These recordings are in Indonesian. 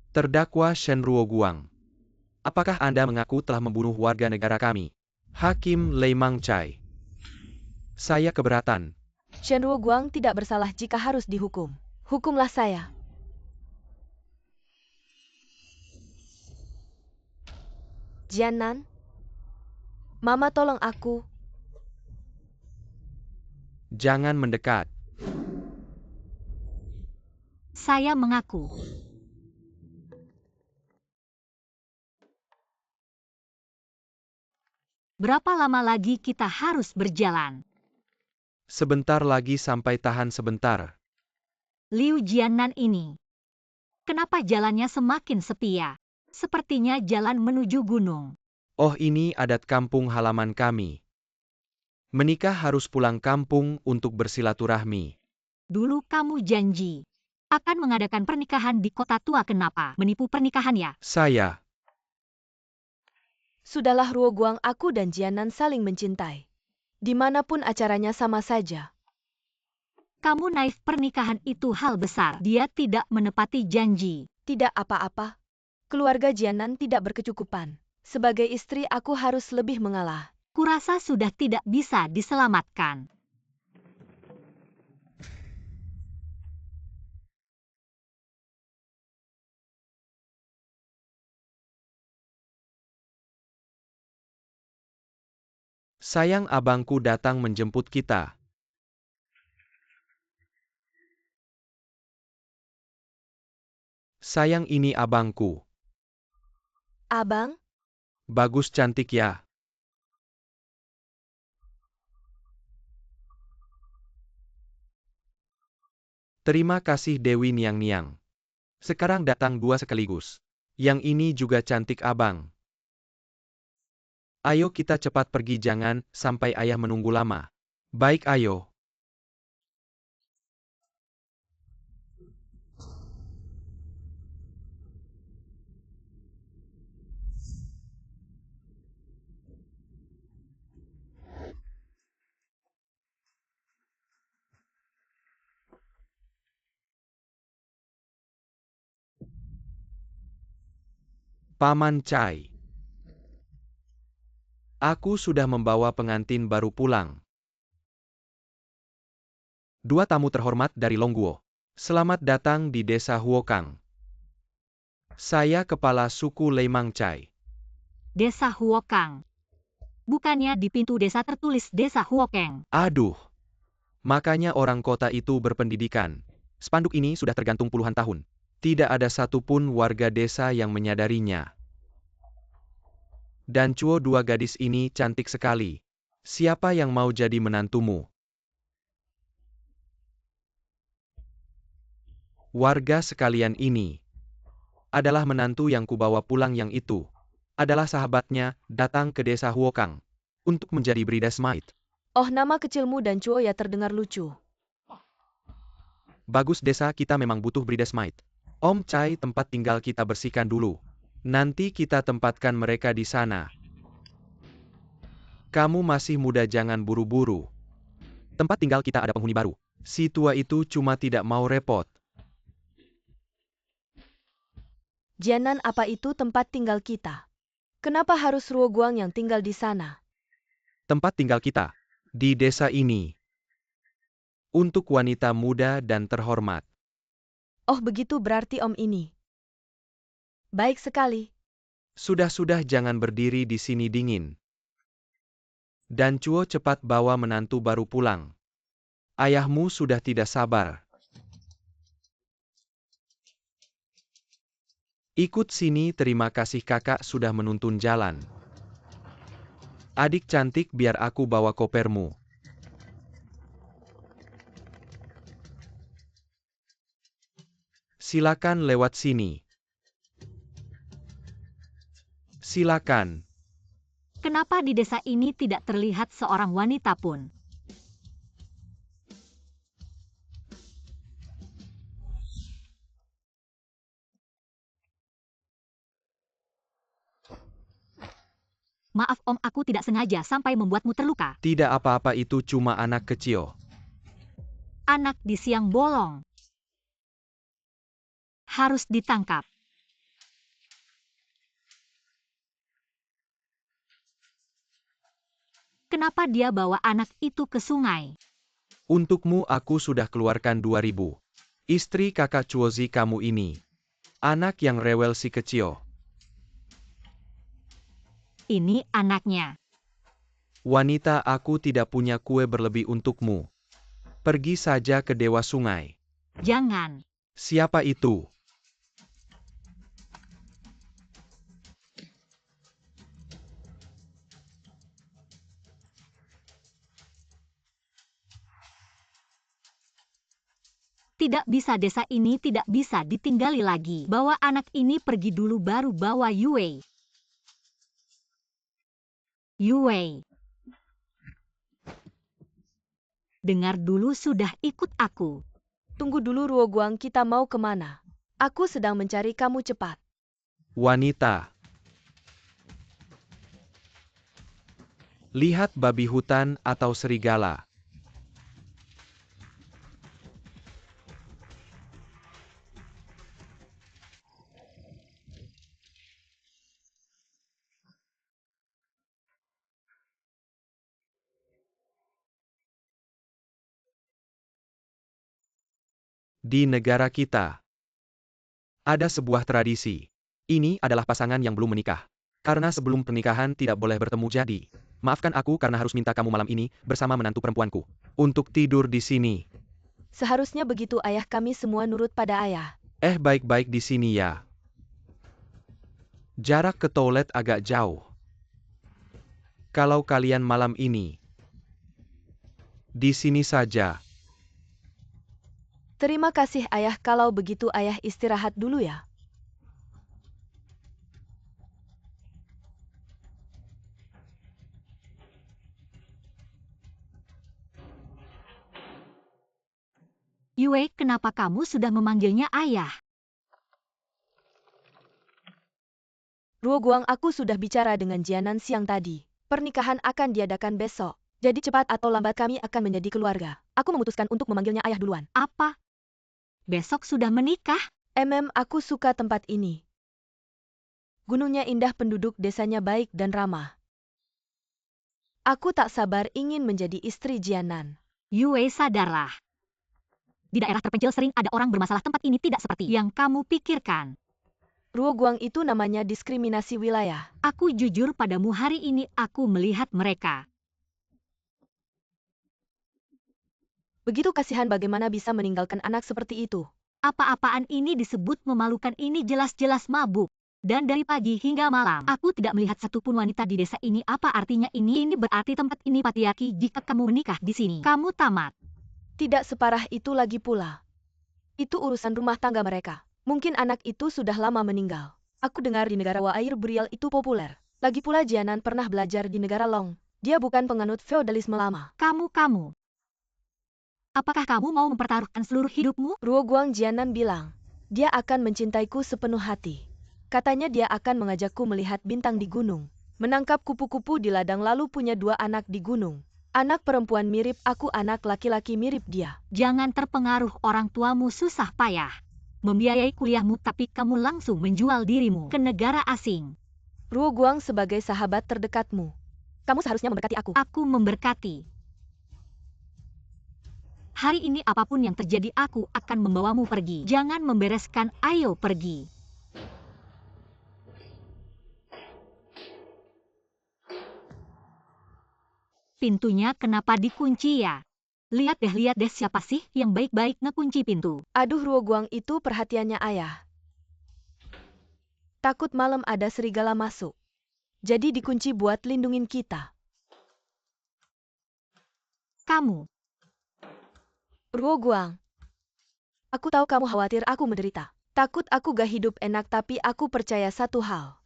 Terdakwa Shen Ruoguang. Apakah Anda mengaku telah membunuh warga negara kami? Hakim Lei Mangcai. Saya keberatan. Shen Ruoguang tidak bersalah jika harus dihukum. Hukumlah saya. Jianan, Mama tolong aku. Jangan mendekat. Saya mengaku. Berapa lama lagi kita harus berjalan? Sebentar lagi sampai, tahan sebentar. Liu Jianan ini. Kenapa jalannya semakin sepi ya? Sepertinya jalan menuju gunung. Oh, ini adat kampung halaman kami. Menikah harus pulang kampung untuk bersilaturahmi. Dulu kamu janji akan mengadakan pernikahan di kota tua, kenapa menipu pernikahan ya? Saya. Sudahlah Ruoguang, aku dan Jianan saling mencintai. Dimanapun acaranya sama saja. Kamu naif, pernikahan itu hal besar. Dia tidak menepati janji. Tidak apa-apa. Keluarga Jianan tidak berkecukupan. Sebagai istri aku harus lebih mengalah. Kurasa sudah tidak bisa diselamatkan. Sayang, abangku datang menjemput kita. Sayang, ini abangku. Abang? Bagus, cantik ya. Terima kasih Dewi Niang-Niang. Sekarang datang dua sekaligus. Yang ini juga cantik, abang. Ayo kita cepat pergi, jangan sampai ayah menunggu lama. Baik, ayo. Paman Cai. Aku sudah membawa pengantin baru pulang. Dua tamu terhormat dari Longguo. Selamat datang di desa Huokang. Saya kepala suku Lei Mangcai. Desa Huokang. Bukannya di pintu desa tertulis Desa Huokeng. Aduh. Makanya orang kota itu berpendidikan. Spanduk ini sudah tergantung puluhan tahun. Tidak ada satupun warga desa yang menyadarinya. Dan Chuo, dua gadis ini cantik sekali. Siapa yang mau jadi menantumu? Warga sekalian, ini adalah menantu yang kubawa pulang, yang itu adalah sahabatnya, datang ke desa Huokang untuk menjadi bridesmaid. Oh, nama kecilmu dan Chuo ya terdengar lucu. Bagus, desa kita memang butuh bridesmaid. Om Cai, tempat tinggal kita bersihkan dulu. Nanti kita tempatkan mereka di sana. Kamu masih muda, jangan buru-buru. Tempat tinggal kita ada penghuni baru. Si tua itu cuma tidak mau repot. Jianan, apa itu tempat tinggal kita? Kenapa harus Ruoguang yang tinggal di sana? Tempat tinggal kita di desa ini untuk wanita muda dan terhormat. Oh, begitu berarti om ini. Baik sekali. Sudah, jangan berdiri di sini dingin. Dan Chuo, cepat bawa menantu baru pulang. Ayahmu sudah tidak sabar. Ikut sini, terima kasih kakak sudah menuntun jalan. Adik cantik, biar aku bawa kopermu. Silakan lewat sini. Silakan. Kenapa di desa ini tidak terlihat seorang wanita pun? Maaf om, aku tidak sengaja sampai membuatmu terluka. Tidak apa-apa, itu cuma anak kecil. Anak di siang bolong harus ditangkap. Kenapa dia bawa anak itu ke sungai? Untukmu aku sudah keluarkan 2.000. Istri kakak Chuozi kamu ini. Anak yang rewel si kecil. Ini anaknya. Wanita, aku tidak punya kue berlebih untukmu. Pergi saja ke Dewa Sungai. Jangan. Siapa itu? Tidak bisa, desa ini tidak bisa ditinggali lagi. Bawa anak ini pergi dulu baru bawa Yue. Yue. Dengar dulu, sudah ikut aku. Tunggu dulu Ruoguang, kita mau kemana? Aku sedang mencari kamu, cepat. Wanita. Lihat babi hutan atau serigala. Di negara kita, ada sebuah tradisi. Ini adalah pasangan yang belum menikah. Karena sebelum pernikahan tidak boleh bertemu, jadi maafkan aku karena harus minta kamu malam ini bersama menantu perempuanku untuk tidur di sini. Seharusnya begitu ayah, kami semua nurut pada ayah. Baik-baik di sini ya. Jarak ke toilet agak jauh. Kalau kalian malam ini di sini saja. Terima kasih ayah, kalau begitu ayah istirahat dulu ya. Yue, kenapa kamu sudah memanggilnya ayah? Ruoguang, aku sudah bicara dengan Jianan siang tadi. Pernikahan akan diadakan besok. Jadi cepat atau lambat kami akan menjadi keluarga. Aku memutuskan untuk memanggilnya ayah duluan. Apa? Besok sudah menikah? Aku suka tempat ini. Gunungnya indah, penduduk desanya baik dan ramah. Aku tak sabar ingin menjadi istri Jianan. Yue, sadarlah. Di daerah terpencil sering ada orang bermasalah, tempat ini tidak seperti yang kamu pikirkan. Ruoguang itu namanya diskriminasi wilayah. Aku jujur padamu, hari ini aku melihat mereka. Begitu kasihan, bagaimana bisa meninggalkan anak seperti itu. Apa-apaan ini disebut memalukan, ini jelas-jelas mabuk. Dan dari pagi hingga malam, aku tidak melihat satupun wanita di desa ini. Apa artinya ini? Ini berarti tempat ini patiaki. Jika kamu menikah di sini, kamu tamat. Tidak separah itu lagi pula. Itu urusan rumah tangga mereka. Mungkin anak itu sudah lama meninggal. Aku dengar di negara Wa Air Burial itu populer. Lagi pula Jianan pernah belajar di negara Long. Dia bukan penganut feodalisme lama. Kamu. Apakah kamu mau mempertaruhkan seluruh hidupmu? Ruoguang, Jianan bilang, dia akan mencintaiku sepenuh hati. Katanya dia akan mengajakku melihat bintang di gunung, menangkap kupu-kupu di ladang, lalu punya 2 anak di gunung. Anak perempuan mirip aku, anak laki-laki mirip dia. Jangan terpengaruh, orang tuamu susah payah membiayai kuliahmu, tapi kamu langsung menjual dirimu ke negara asing. Ruoguang, sebagai sahabat terdekatmu, kamu seharusnya memberkati aku. Aku memberkati. Hari ini apapun yang terjadi, aku akan membawamu pergi. Jangan membereskan, ayo pergi. Pintunya kenapa dikunci ya? Lihat deh siapa sih yang baik-baik ngekunci pintu. Aduh, Ruoguang, itu perhatiannya ayah. Takut malam ada serigala masuk. Jadi dikunci buat lindungin kita. Kamu. Ruoguang, aku tahu kamu khawatir aku menderita. Takut aku gak hidup enak, tapi aku percaya satu hal.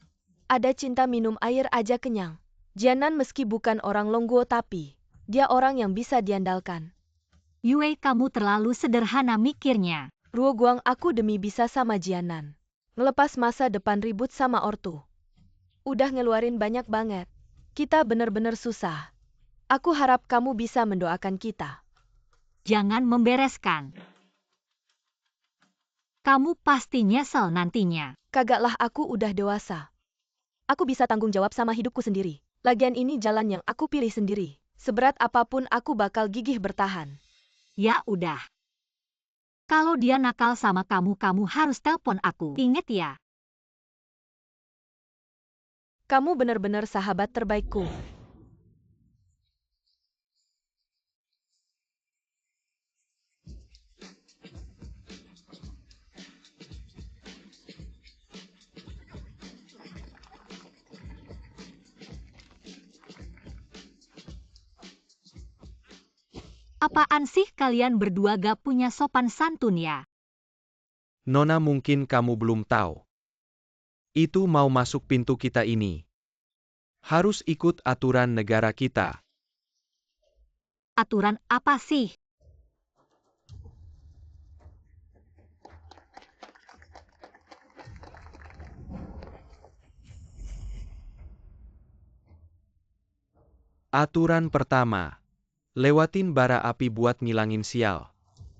Ada cinta, minum air aja kenyang. Jianan meski bukan orang Longguo, tapi dia orang yang bisa diandalkan. Yue, kamu terlalu sederhana mikirnya. Ruoguang, aku demi bisa sama Jianan. Ngelepas masa depan ribut sama ortu. Udah ngeluarin banyak banget. Kita bener-bener susah. Aku harap kamu bisa mendoakan kita. Jangan membereskan. Kamu pasti nyesel nantinya. Kagaklah, aku udah dewasa. Aku bisa tanggung jawab sama hidupku sendiri. Lagian ini jalan yang aku pilih sendiri. Seberat apapun aku bakal gigih bertahan. Ya udah. Kalau dia nakal sama kamu, kamu harus telepon aku. Ingat ya. Kamu benar-benar sahabat terbaikku. Apaan sih kalian berdua gak punya sopan santun ya? Nona, mungkin kamu belum tahu. Itu mau masuk pintu kita ini. Harus ikut aturan negara kita. Aturan apa sih? Aturan pertama. Lewatin bara api buat ngilangin sial.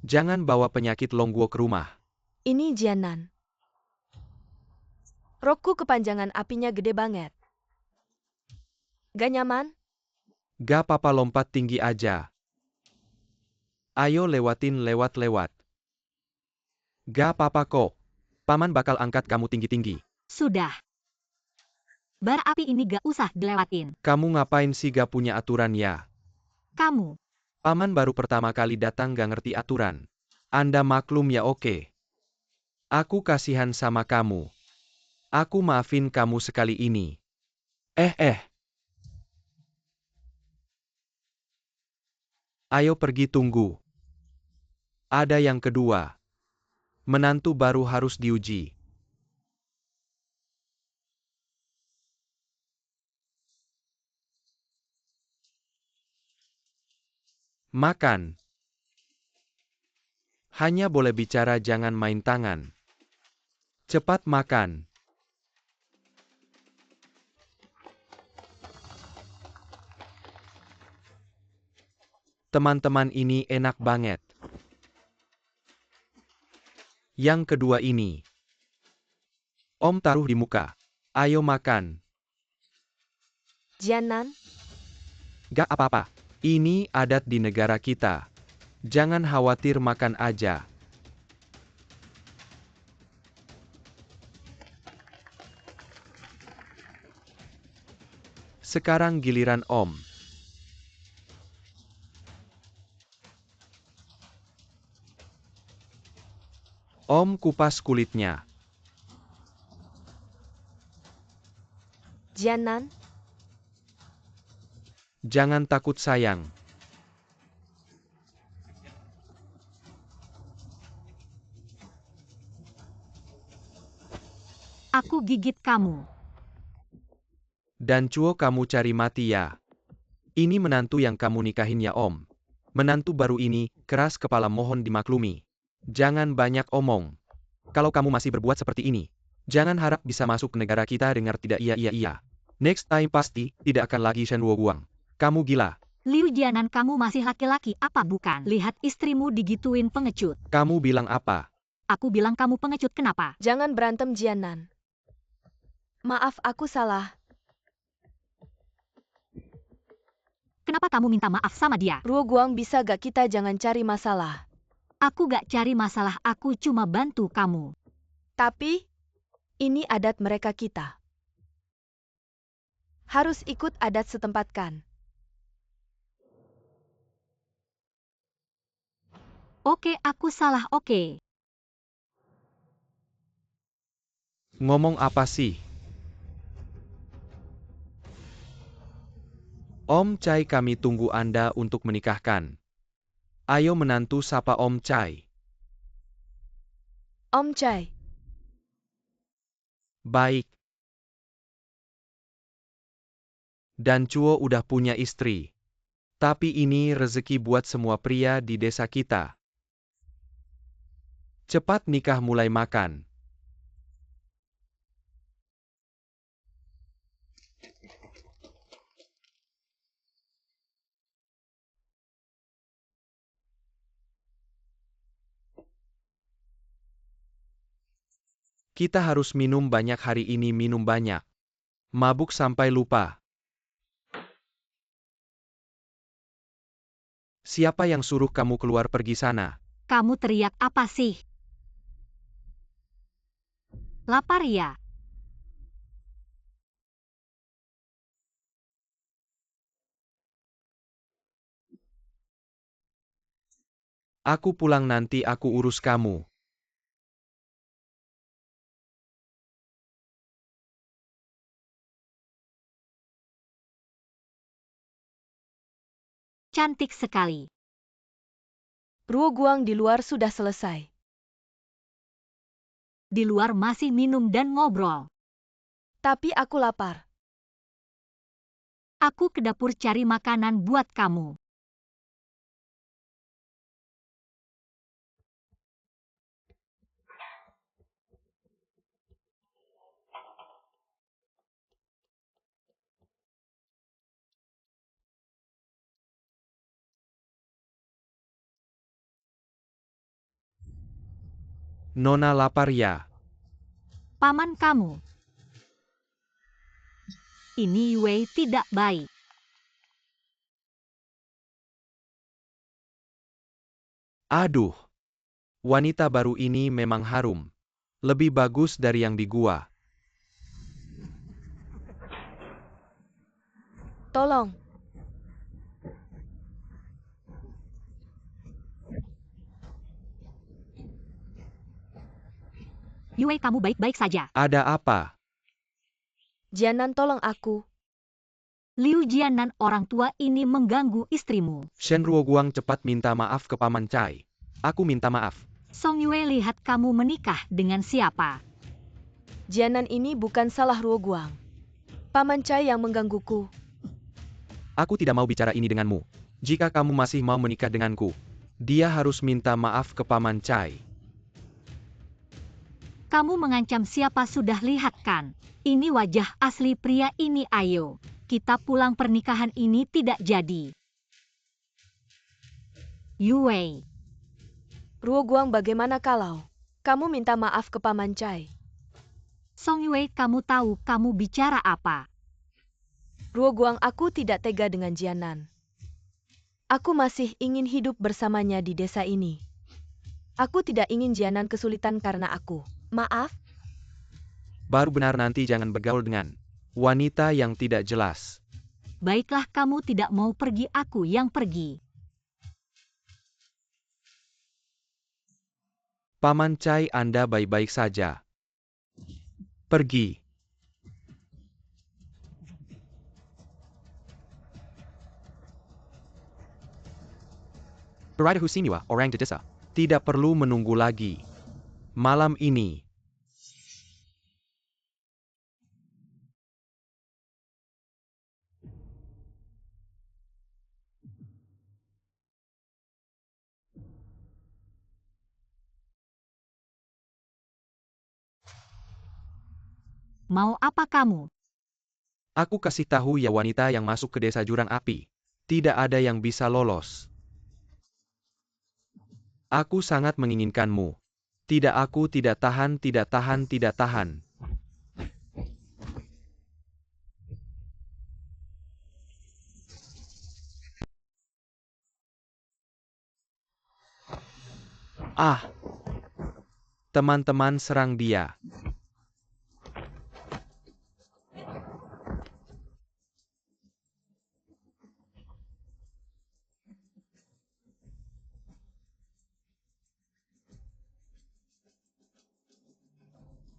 Jangan bawa penyakit Longguo ke rumah. Ini Jianan. Rokku kepanjangan apinya gede banget. Gak nyaman? Gak apa-apa, lompat tinggi aja. Ayo lewatin lewat-lewat. Gak apa-apa kok. Paman bakal angkat kamu tinggi-tinggi. Sudah. Bara api ini gak usah dilewatin. Kamu ngapain sih gak punya aturan ya? Kamu. Paman baru pertama kali datang gak ngerti aturan. Anda maklum ya, oke. Aku kasihan sama kamu. Aku maafin kamu sekali ini. Ayo pergi, tunggu. Ada yang kedua. Menantu baru harus diuji. Makan. Hanya boleh bicara, jangan main tangan. Cepat makan. Teman-teman, ini enak banget. Yang kedua ini. Om taruh di muka. Ayo makan. Jianan? Gak apa-apa. Ini adat di negara kita. Jangan khawatir, makan aja. Sekarang giliran Om. Om kupas kulitnya. Jianan? Jangan takut, sayang. Aku gigit kamu. Dan Cuo, kamu cari mati ya. Ini menantu yang kamu nikahin ya, Om. Menantu baru ini, keras kepala, mohon dimaklumi. Jangan banyak omong. Kalau kamu masih berbuat seperti ini, jangan harap bisa masuk ke negara kita. Dengar tidak? Iya. Next time pasti tidak akan lagi Shen Guang. Kamu gila. Liu Jianan, kamu masih laki-laki apa bukan? Lihat istrimu digituin pengecut. Kamu bilang apa? Aku bilang kamu pengecut, kenapa? Jangan berantem, Jianan. Maaf, aku salah. Kenapa kamu minta maaf sama dia? Ruo Guang, bisa gak kita jangan cari masalah? Aku gak cari masalah, aku cuma bantu kamu. Tapi, ini adat mereka kita. Harus ikut adat setempat kan? Oke, aku salah, oke. Ngomong apa sih? Om Chai, kami tunggu Anda untuk menikahkan. Ayo menantu, sapa Om Chai. Om Chai. Baik. Dan Cuo udah punya istri. Tapi ini rezeki buat semua pria di desa kita. Cepat nikah, mulai makan. Kita harus minum banyak hari ini, minum banyak. Mabuk sampai lupa. Siapa yang suruh kamu keluar pergi sana? Kamu teriak apa sih? Lapar ya? Aku pulang nanti aku urus kamu. Cantik sekali. Ruo Guang di luar sudah selesai. Di luar masih minum dan ngobrol. Tapi aku lapar. Aku ke dapur cari makanan buat kamu. Nona lapar ya? Paman kamu. Ini Yue tidak baik. Aduh. Wanita baru ini memang harum. Lebih bagus dari yang di gua. Tolong. Yue, kamu baik-baik saja. Ada apa? Jianan, tolong aku. Liu Jianan, orang tua ini mengganggu istrimu. Shen Ruoguang cepat minta maaf ke Paman Cai. Aku minta maaf. Song Yue, lihat kamu menikah dengan siapa. Jianan ini bukan salah Ruo Guang. Paman Cai yang menggangguku. Aku tidak mau bicara ini denganmu. Jika kamu masih mau menikah denganku, dia harus minta maaf ke Paman Cai. Kamu mengancam siapa, sudah lihat kan? Ini wajah asli pria ini, ayo. Kita pulang, pernikahan ini tidak jadi. Yue. Ruo Guang, bagaimana kalau kamu minta maaf ke Paman Cai? Song Yue, kamu tahu kamu bicara apa? Ruo Guang, aku tidak tega dengan Jianan. Aku masih ingin hidup bersamanya di desa ini. Aku tidak ingin Jianan kesulitan karena aku. Maaf? Baru benar, nanti jangan bergaul dengan wanita yang tidak jelas. Baiklah, kamu tidak mau pergi, aku yang pergi. Paman Cai, Anda baik-baik saja. Pergi. Berada Husiniwa, orang di desa. Tidak perlu menunggu lagi. Malam ini. Mau apa kamu? Aku kasih tahu ya, wanita yang masuk ke desa jurang api. Tidak ada yang bisa lolos. Aku sangat menginginkanmu. Tidak, aku tidak tahan, tidak tahan, tidak tahan. Ah! Teman-teman, serang dia.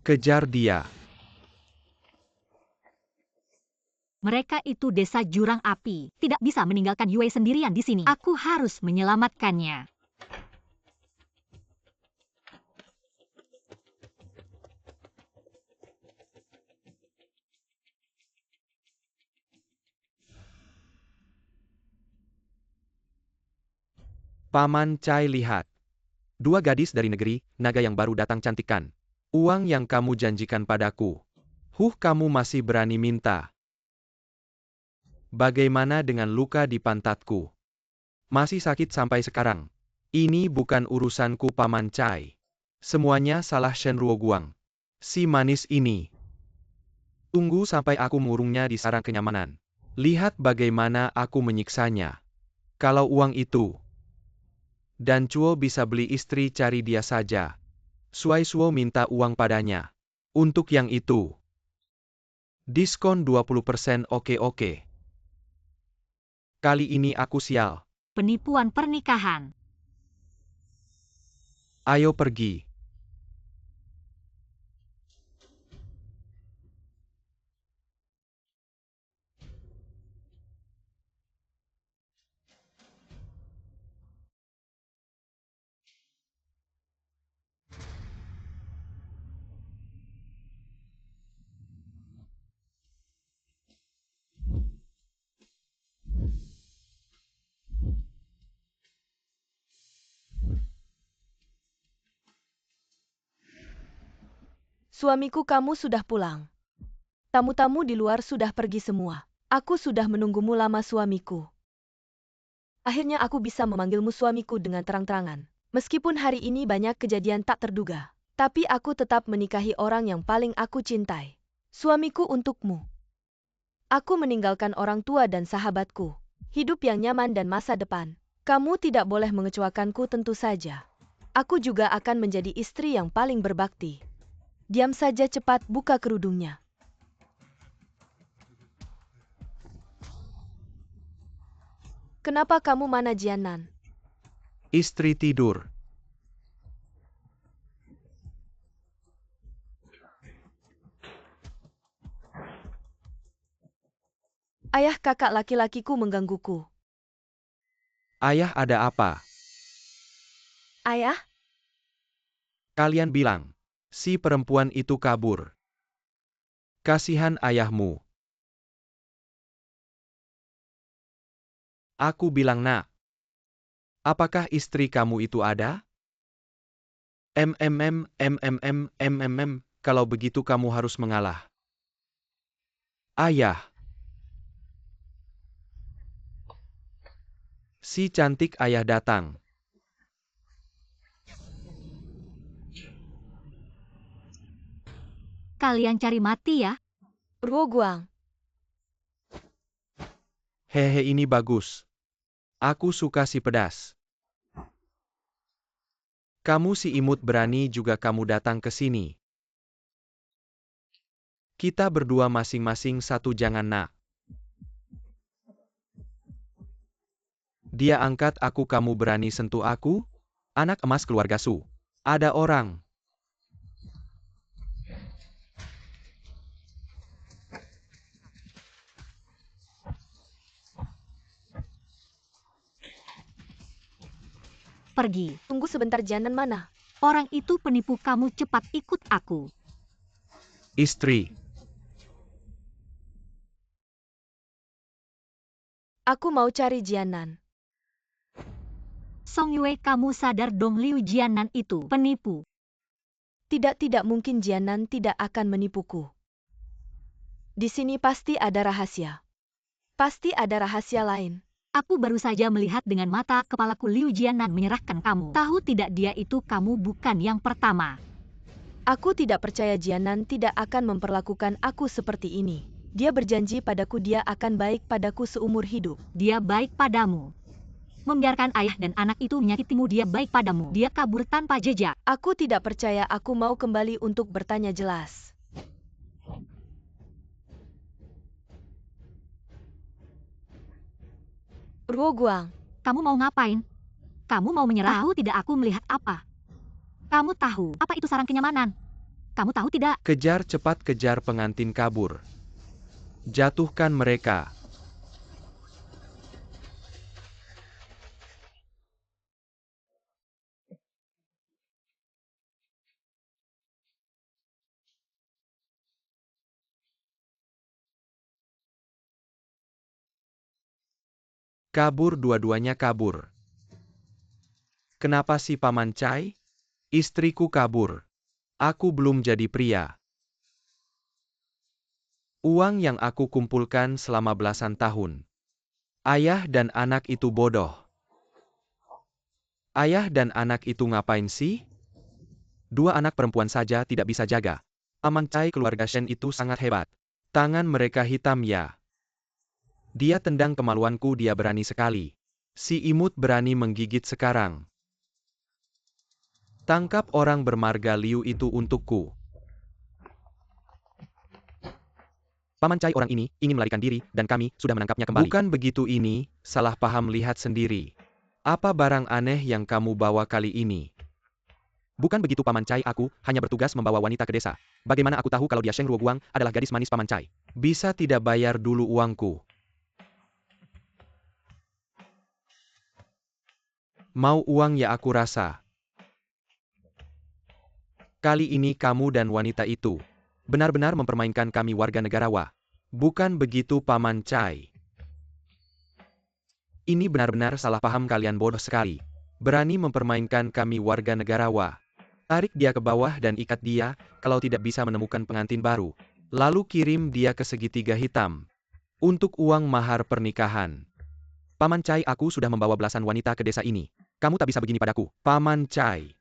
Kejar dia. Mereka itu desa jurang api. Tidak bisa meninggalkan Yue sendirian di sini. Aku harus menyelamatkannya. Paman Cai, lihat. Dua gadis dari negeri naga yang baru datang, cantikan. Uang yang kamu janjikan padaku. Kamu masih berani minta. Bagaimana dengan luka di pantatku? Masih sakit sampai sekarang. Ini bukan urusanku, Paman Cai. Semuanya salah Shen Ruoguang. Si manis ini. Tunggu sampai aku mengurungnya di sarang kenyamanan. Lihat bagaimana aku menyiksanya. Kalau uang itu. Dan Chuo bisa beli istri, cari dia saja. Shuai Shuo minta uang padanya. Untuk yang itu. Diskon 20%. Oke. Kali ini aku sial. Penipuan pernikahan. Ayo pergi. Suamiku, kamu sudah pulang. Tamu-tamu di luar sudah pergi semua. Aku sudah menunggumu lama, suamiku. Akhirnya aku bisa memanggilmu suamiku dengan terang-terangan. Meskipun hari ini banyak kejadian tak terduga, tapi aku tetap menikahi orang yang paling aku cintai. Suamiku untukmu. Aku meninggalkan orang tua dan sahabatku. Hidup yang nyaman dan masa depan. Kamu tidak boleh mengecewakanku, tentu saja. Aku juga akan menjadi istri yang paling berbakti. Diam saja, cepat buka kerudungnya. Kenapa kamu, mana Jianan? Istri tidur. Ayah, kakak laki-lakiku menggangguku. Ayah, ada apa? Ayah? Kalian bilang. Si perempuan itu kabur. Kasihan ayahmu. Aku bilang, nak. Apakah istri kamu itu ada? Kalau begitu kamu harus mengalah. Ayah. Si cantik ayah datang. Kalian cari mati ya? Ruo Guang. Hehe, ini bagus. Aku suka si pedas. Kamu si imut berani juga kamu datang ke sini. Kita berdua masing-masing satu, jangan, nak. Dia angkat aku, kamu berani sentuh aku? Anak emas keluarga Su. Ada orang. Pergi. Tunggu sebentar, Jianan mana? Orang itu penipu, kamu cepat ikut aku. Istri. Aku mau cari Jianan. Song Yue, kamu sadar dong Liu Jianan itu penipu. Tidak mungkin Jianan tidak akan menipuku. Di sini pasti ada rahasia. Pasti ada rahasia lain. Aku baru saja melihat dengan mata kepalaku Liu Jianan menyerahkan kamu. Tahu tidak, dia itu kamu bukan yang pertama. Aku tidak percaya Jianan tidak akan memperlakukan aku seperti ini. Dia berjanji padaku dia akan baik padaku seumur hidup. Dia baik padamu. Membiarkan ayah dan anak itu menyakitimu, dia baik padamu. Dia kabur tanpa jejak. Aku tidak percaya, aku mau kembali untuk bertanya jelas. Ruo Guang. Kamu mau ngapain? Kamu mau menyerah? Tahu tidak aku melihat apa? Kamu tahu apa itu sarang kenyamanan? Kamu tahu tidak? Kejar, cepat kejar pengantin kabur. Jatuhkan mereka. Kabur, dua-duanya kabur. Kenapa si Paman Cai? Istriku kabur. Aku belum jadi pria. Uang yang aku kumpulkan selama belasan tahun. Ayah dan anak itu bodoh. Ayah dan anak itu ngapain sih? Dua anak perempuan saja tidak bisa jaga. Paman Cai keluarga Shen itu sangat hebat. Tangan mereka hitam ya. Dia tendang kemaluanku, dia berani sekali. Si imut berani menggigit sekarang. Tangkap orang bermarga Liu itu untukku. Paman Cai orang ini ingin melarikan diri dan kami sudah menangkapnya kembali. Bukan begitu ini, salah paham lihat sendiri. Apa barang aneh yang kamu bawa kali ini? Bukan begitu Paman Cai, aku hanya bertugas membawa wanita ke desa. Bagaimana aku tahu kalau dia Sheng Ruoguang adalah gadis manis Paman Cai? Bisa tidak bayar dulu uangku? Mau uang ya aku rasa. Kali ini kamu dan wanita itu benar-benar mempermainkan kami warga negara Wa. Bukan begitu Paman Cai. Ini benar-benar salah paham, kalian bodoh sekali. Berani mempermainkan kami warga negara Wa. Tarik dia ke bawah dan ikat dia, kalau tidak bisa menemukan pengantin baru. Lalu kirim dia ke segitiga hitam. Untuk uang mahar pernikahan. Paman Cai, aku sudah membawa belasan wanita ke desa ini. Kamu tak bisa begini padaku, Paman Cai.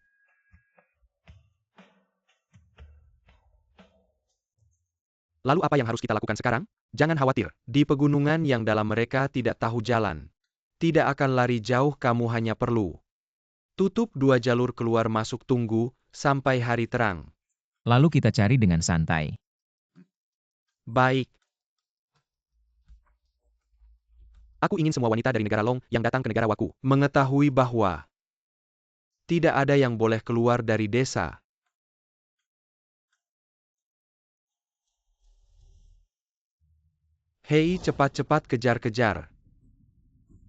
Lalu apa yang harus kita lakukan sekarang? Jangan khawatir, di pegunungan yang dalam mereka tidak tahu jalan. Tidak akan lari jauh, kamu hanya perlu tutup 2 jalur keluar masuk, tunggu sampai hari terang. Lalu kita cari dengan santai. Baik. Aku ingin semua wanita dari negara Long yang datang ke negara Waku mengetahui bahwa tidak ada yang boleh keluar dari desa. Hei, cepat-cepat kejar-kejar.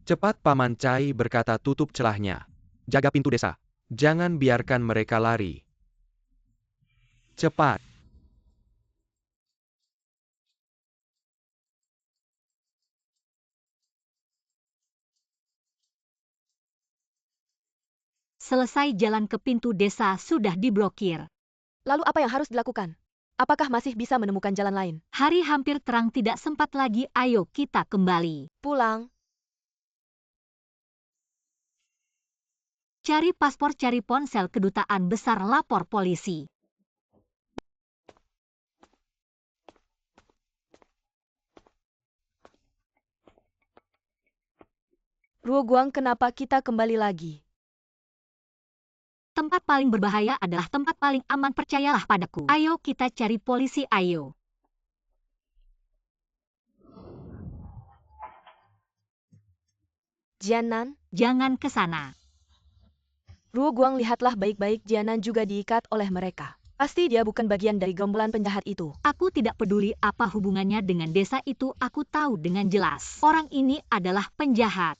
Cepat, Paman Cai berkata, tutup celahnya. Jaga pintu desa. Jangan biarkan mereka lari. Cepat. Selesai, jalan ke pintu desa sudah diblokir. Lalu apa yang harus dilakukan? Apakah masih bisa menemukan jalan lain? Hari hampir terang, tidak sempat lagi, ayo kita kembali. Pulang. Cari paspor, cari ponsel kedutaan besar, lapor polisi. Ruoguang, kenapa kita kembali lagi? Tempat paling berbahaya adalah tempat paling aman, percayalah padaku. Ayo kita cari polisi, ayo. Jianan? Jangan ke sana. Ruoguang, lihatlah baik-baik, Jianan juga diikat oleh mereka. Pasti dia bukan bagian dari gerombolan penjahat itu. Aku tidak peduli apa hubungannya dengan desa itu, aku tahu dengan jelas. Orang ini adalah penjahat.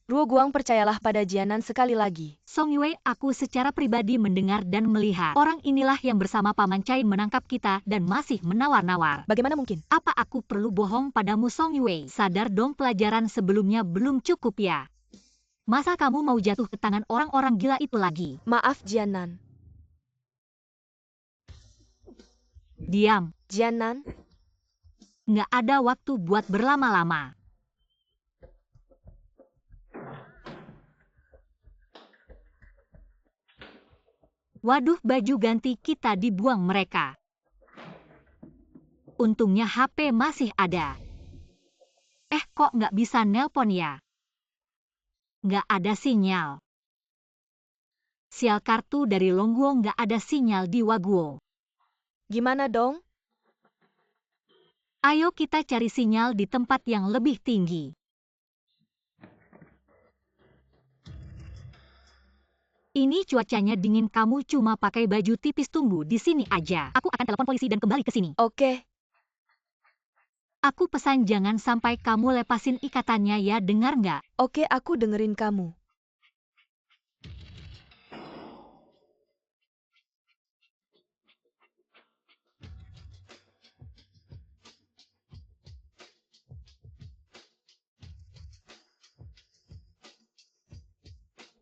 Ruoguang, percayalah pada Jianan sekali lagi. Song Yue, aku secara pribadi mendengar dan melihat. Orang inilah yang bersama Paman Cai menangkap kita dan masih menawar-nawar. Bagaimana mungkin? Apa aku perlu bohong padamu, Song Yue? Sadar dong, pelajaran sebelumnya belum cukup ya? Masa kamu mau jatuh ke tangan orang-orang gila itu lagi? Maaf, Jianan. Diam. Jianan? Nggak ada waktu buat berlama-lama. Waduh, baju ganti kita dibuang mereka. Untungnya HP masih ada. Kok nggak bisa nelpon ya? Nggak ada sinyal. Sial, kartu dari Longguo nggak ada sinyal di Waguo. Gimana dong? Ayo kita cari sinyal di tempat yang lebih tinggi. Ini cuacanya dingin, kamu cuma pakai baju tipis, tunggu di sini aja. Aku akan telepon polisi dan kembali ke sini. Oke. Aku pesan jangan sampai kamu lepasin ikatannya ya, dengar nggak? Oke, aku dengerin kamu.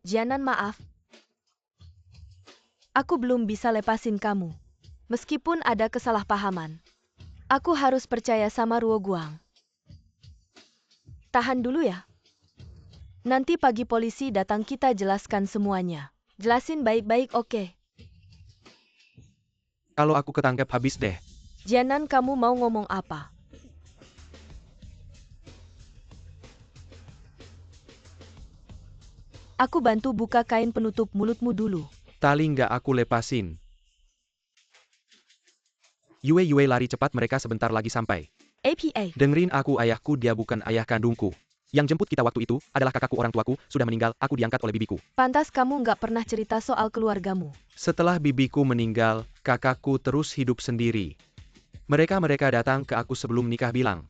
Jianan, maaf. Aku belum bisa lepasin kamu. Meskipun ada kesalahpahaman. Aku harus percaya sama Ruoguang. Tahan dulu ya. Nanti pagi polisi datang, kita jelaskan semuanya. Jelasin baik-baik, oke? Kalau aku ketangkep habis deh. Jianan, kamu mau ngomong apa? Aku bantu buka kain penutup mulutmu dulu. Tali nggak aku lepasin. Yue lari cepat, mereka sebentar lagi sampai. APA. Dengerin aku, ayahku dia bukan ayah kandungku. Yang jemput kita waktu itu adalah kakakku, orang tuaku sudah meninggal, aku diangkat oleh bibiku. Pantas kamu nggak pernah cerita soal keluargamu. Setelah bibiku meninggal, kakakku terus hidup sendiri. Mereka datang ke aku sebelum nikah bilang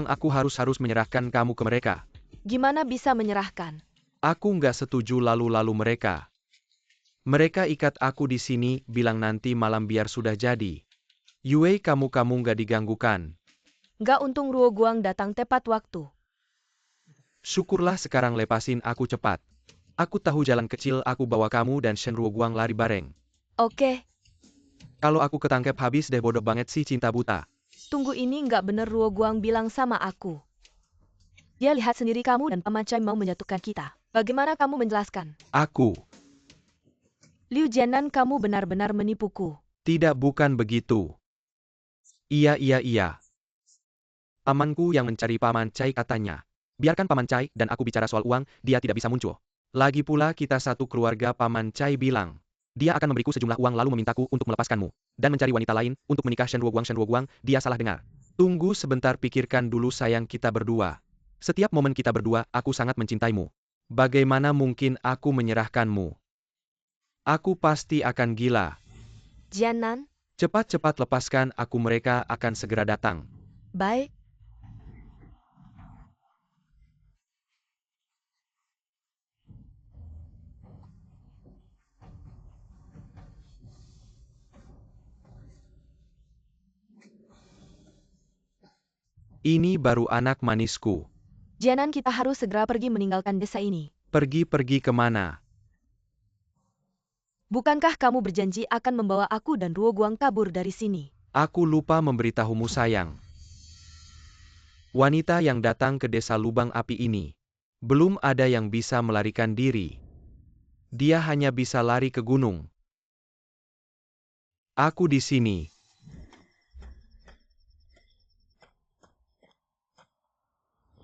aku harus menyerahkan kamu ke mereka. Gimana bisa menyerahkan? Aku nggak setuju, lalu mereka ikat aku di sini, bilang nanti malam biar sudah jadi. Yue, kamu nggak diganggukan. Nggak, untung Ruo Guang datang tepat waktu. Syukurlah, sekarang lepasin aku cepat. Aku tahu jalan kecil, aku bawa kamu dan Shen Ruo Guang lari bareng. Oke. Kalau aku ketangkep habis deh, bodoh banget sih cinta buta. Tunggu, ini nggak bener Ruo Guang bilang sama aku. Dia lihat sendiri kamu dan Paman Chai mau menyatukan kita. Bagaimana kamu menjelaskan? Liu Jianan, kamu benar-benar menipuku. Tidak, bukan begitu. Iya. Pamanku yang mencari Paman Chai katanya. Biarkan Paman Chai dan aku bicara soal uang, dia tidak bisa muncul. Lagi pula kita satu keluarga, Paman Chai bilang. Dia akan memberiku sejumlah uang lalu memintaku untuk melepaskanmu. Dan mencari wanita lain untuk menikah Shen Ruo Guang, dia salah dengar. Tunggu sebentar, pikirkan dulu sayang, kita berdua. Setiap momen kita berdua, aku sangat mencintaimu. Bagaimana mungkin aku menyerahkanmu? Aku pasti akan gila. Jianan? Cepat-cepat lepaskan aku, mereka akan segera datang. Baik. Ini baru anak manisku. Jianan, kita harus segera pergi meninggalkan desa ini. Pergi kemana? Bukankah kamu berjanji akan membawa aku dan Ruo Guang kabur dari sini? Aku lupa memberitahumu sayang. Wanita yang datang ke desa lubang api ini, belum ada yang bisa melarikan diri. Dia hanya bisa lari ke gunung. Aku di sini.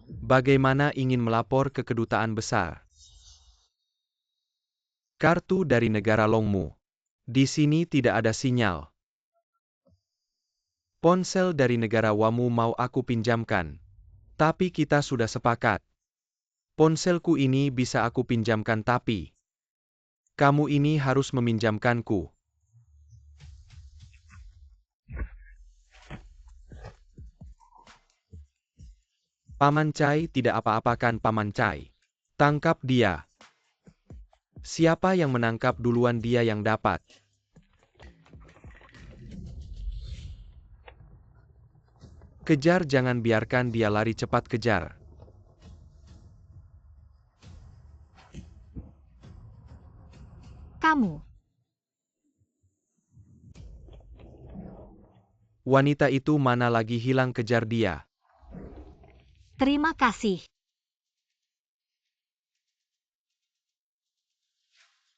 Bagaimana ingin melapor ke kedutaan besar? Kartu dari negara Longmu. Di sini tidak ada sinyal. Ponsel dari negara Wamu mau aku pinjamkan. Tapi kita sudah sepakat. Ponselku ini bisa aku pinjamkan, tapi kamu ini harus meminjamkanku. Paman Chai, tidak apa-apakan Paman Chai. Tangkap dia. Siapa yang menangkap duluan dia yang dapat. Kejar, jangan biarkan dia lari, cepat kejar. Kamu. Wanita itu mana lagi, hilang, kejar dia. Terima kasih.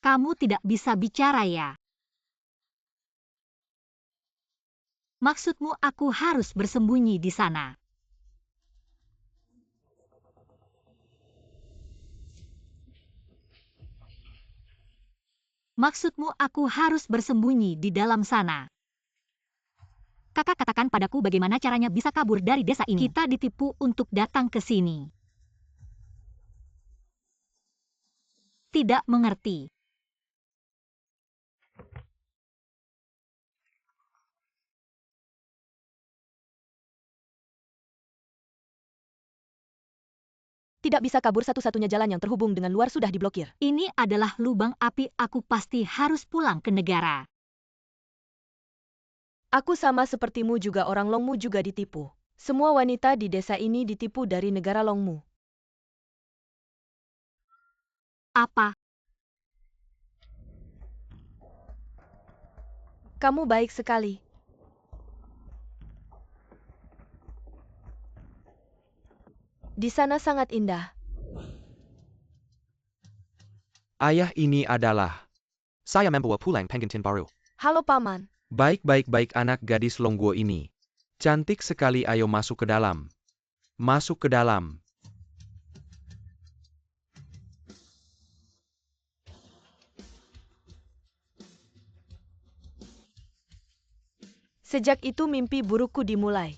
Kamu tidak bisa bicara ya? Maksudmu aku harus bersembunyi di sana? Maksudmu aku harus bersembunyi di dalam sana? Kakak, katakan padaku bagaimana caranya bisa kabur dari desa ini. Kita ditipu untuk datang ke sini. Tidak mengerti. Tidak bisa kabur, satu-satunya jalan yang terhubung dengan luar sudah diblokir. Ini adalah lubang api, aku pasti harus pulang ke negara. Aku sama sepertimu juga, orang Longmu juga ditipu. Semua wanita di desa ini ditipu dari negara Longmu. Apa? Kamu baik sekali. Di sana sangat indah. Ayah, ini adalah. Saya membawa pulang pengantin baru. Halo Paman. Baik anak gadis Longguo ini. Cantik sekali, ayo masuk ke dalam. Masuk ke dalam. Sejak itu mimpi burukku dimulai.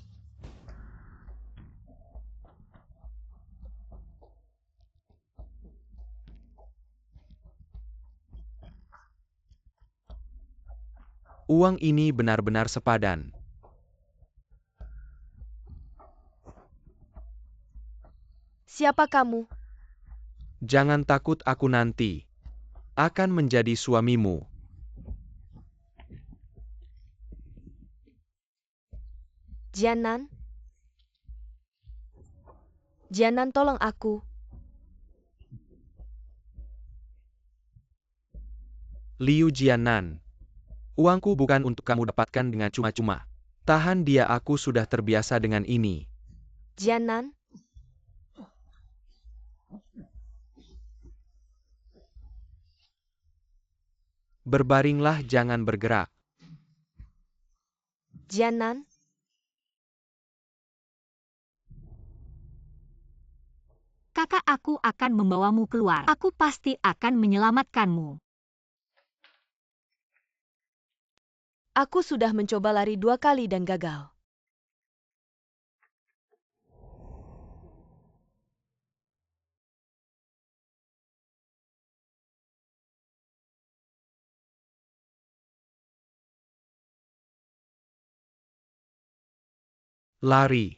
Uang ini benar-benar sepadan. Siapa kamu? Jangan takut, aku nanti akan menjadi suamimu. Jianan? Jianan, tolong aku. Liu Jianan. Uangku bukan untuk kamu dapatkan dengan cuma-cuma. Tahan dia, aku sudah terbiasa dengan ini. Jianan? Berbaringlah, jangan bergerak. Jianan? Kakak, aku akan membawamu keluar. Aku pasti akan menyelamatkanmu. Aku sudah mencoba lari 2 kali dan gagal. Lari.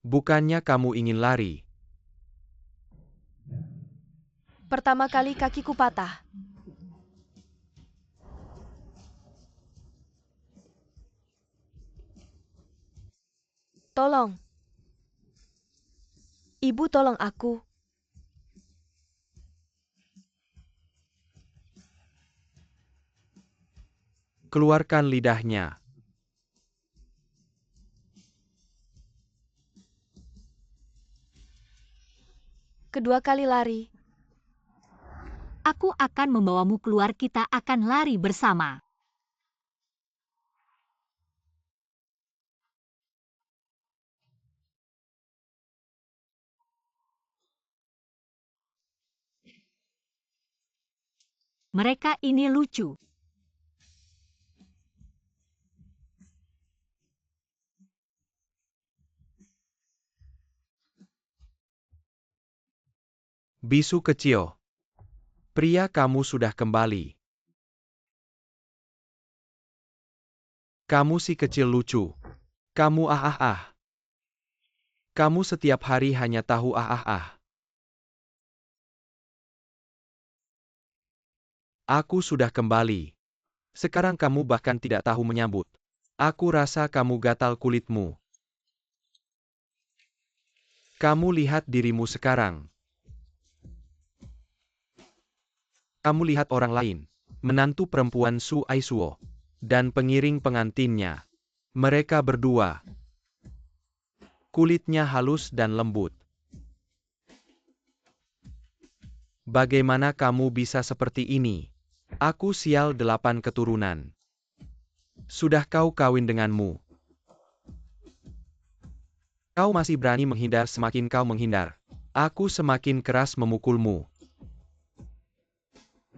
Bukannya kamu ingin lari? Pertama kali kakiku patah. Tolong. Ibu, tolong aku. Keluarkan lidahnya. Kedua kali lari. Aku akan membawamu keluar, kita akan lari bersama. Mereka ini lucu. Bisu kecil. Pria, kamu sudah kembali. Kamu si kecil lucu. Kamu ah. Kamu setiap hari hanya tahu ah. Aku sudah kembali. Sekarang kamu bahkan tidak tahu menyambut. Aku rasa kamu gatal kulitmu. Kamu lihat dirimu sekarang. Kamu lihat orang lain. Menantu perempuan Su Aisuo. Dan pengiring pengantinnya. Mereka berdua. Kulitnya halus dan lembut. Bagaimana kamu bisa seperti ini? Aku sial 8 keturunan. Sudah kau kawin denganmu. Kau masih berani menghindar, semakin kau menghindar. Aku semakin keras memukulmu.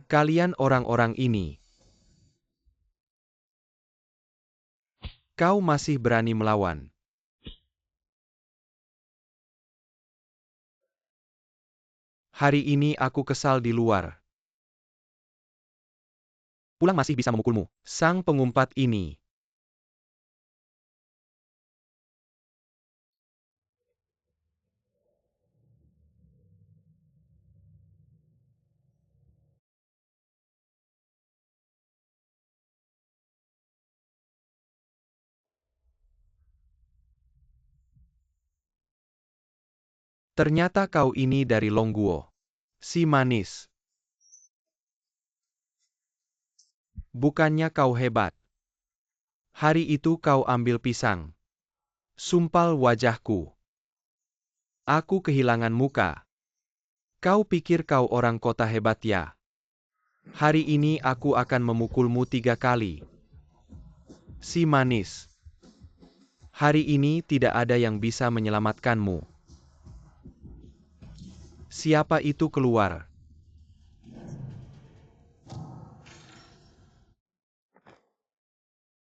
Kalian orang-orang ini. Kau masih berani melawan. Hari ini aku kesal di luar. Pulang masih bisa memukulmu, sang pengumpat ini. Ternyata kau ini dari Longguo. Si manis. Bukannya kau hebat. Hari itu kau ambil pisang. Sumpal wajahku. Aku kehilangan muka. Kau pikir kau orang kota hebat ya? Hari ini aku akan memukulmu 3 kali. Si manis. Hari ini tidak ada yang bisa menyelamatkanmu. Siapa itu keluar?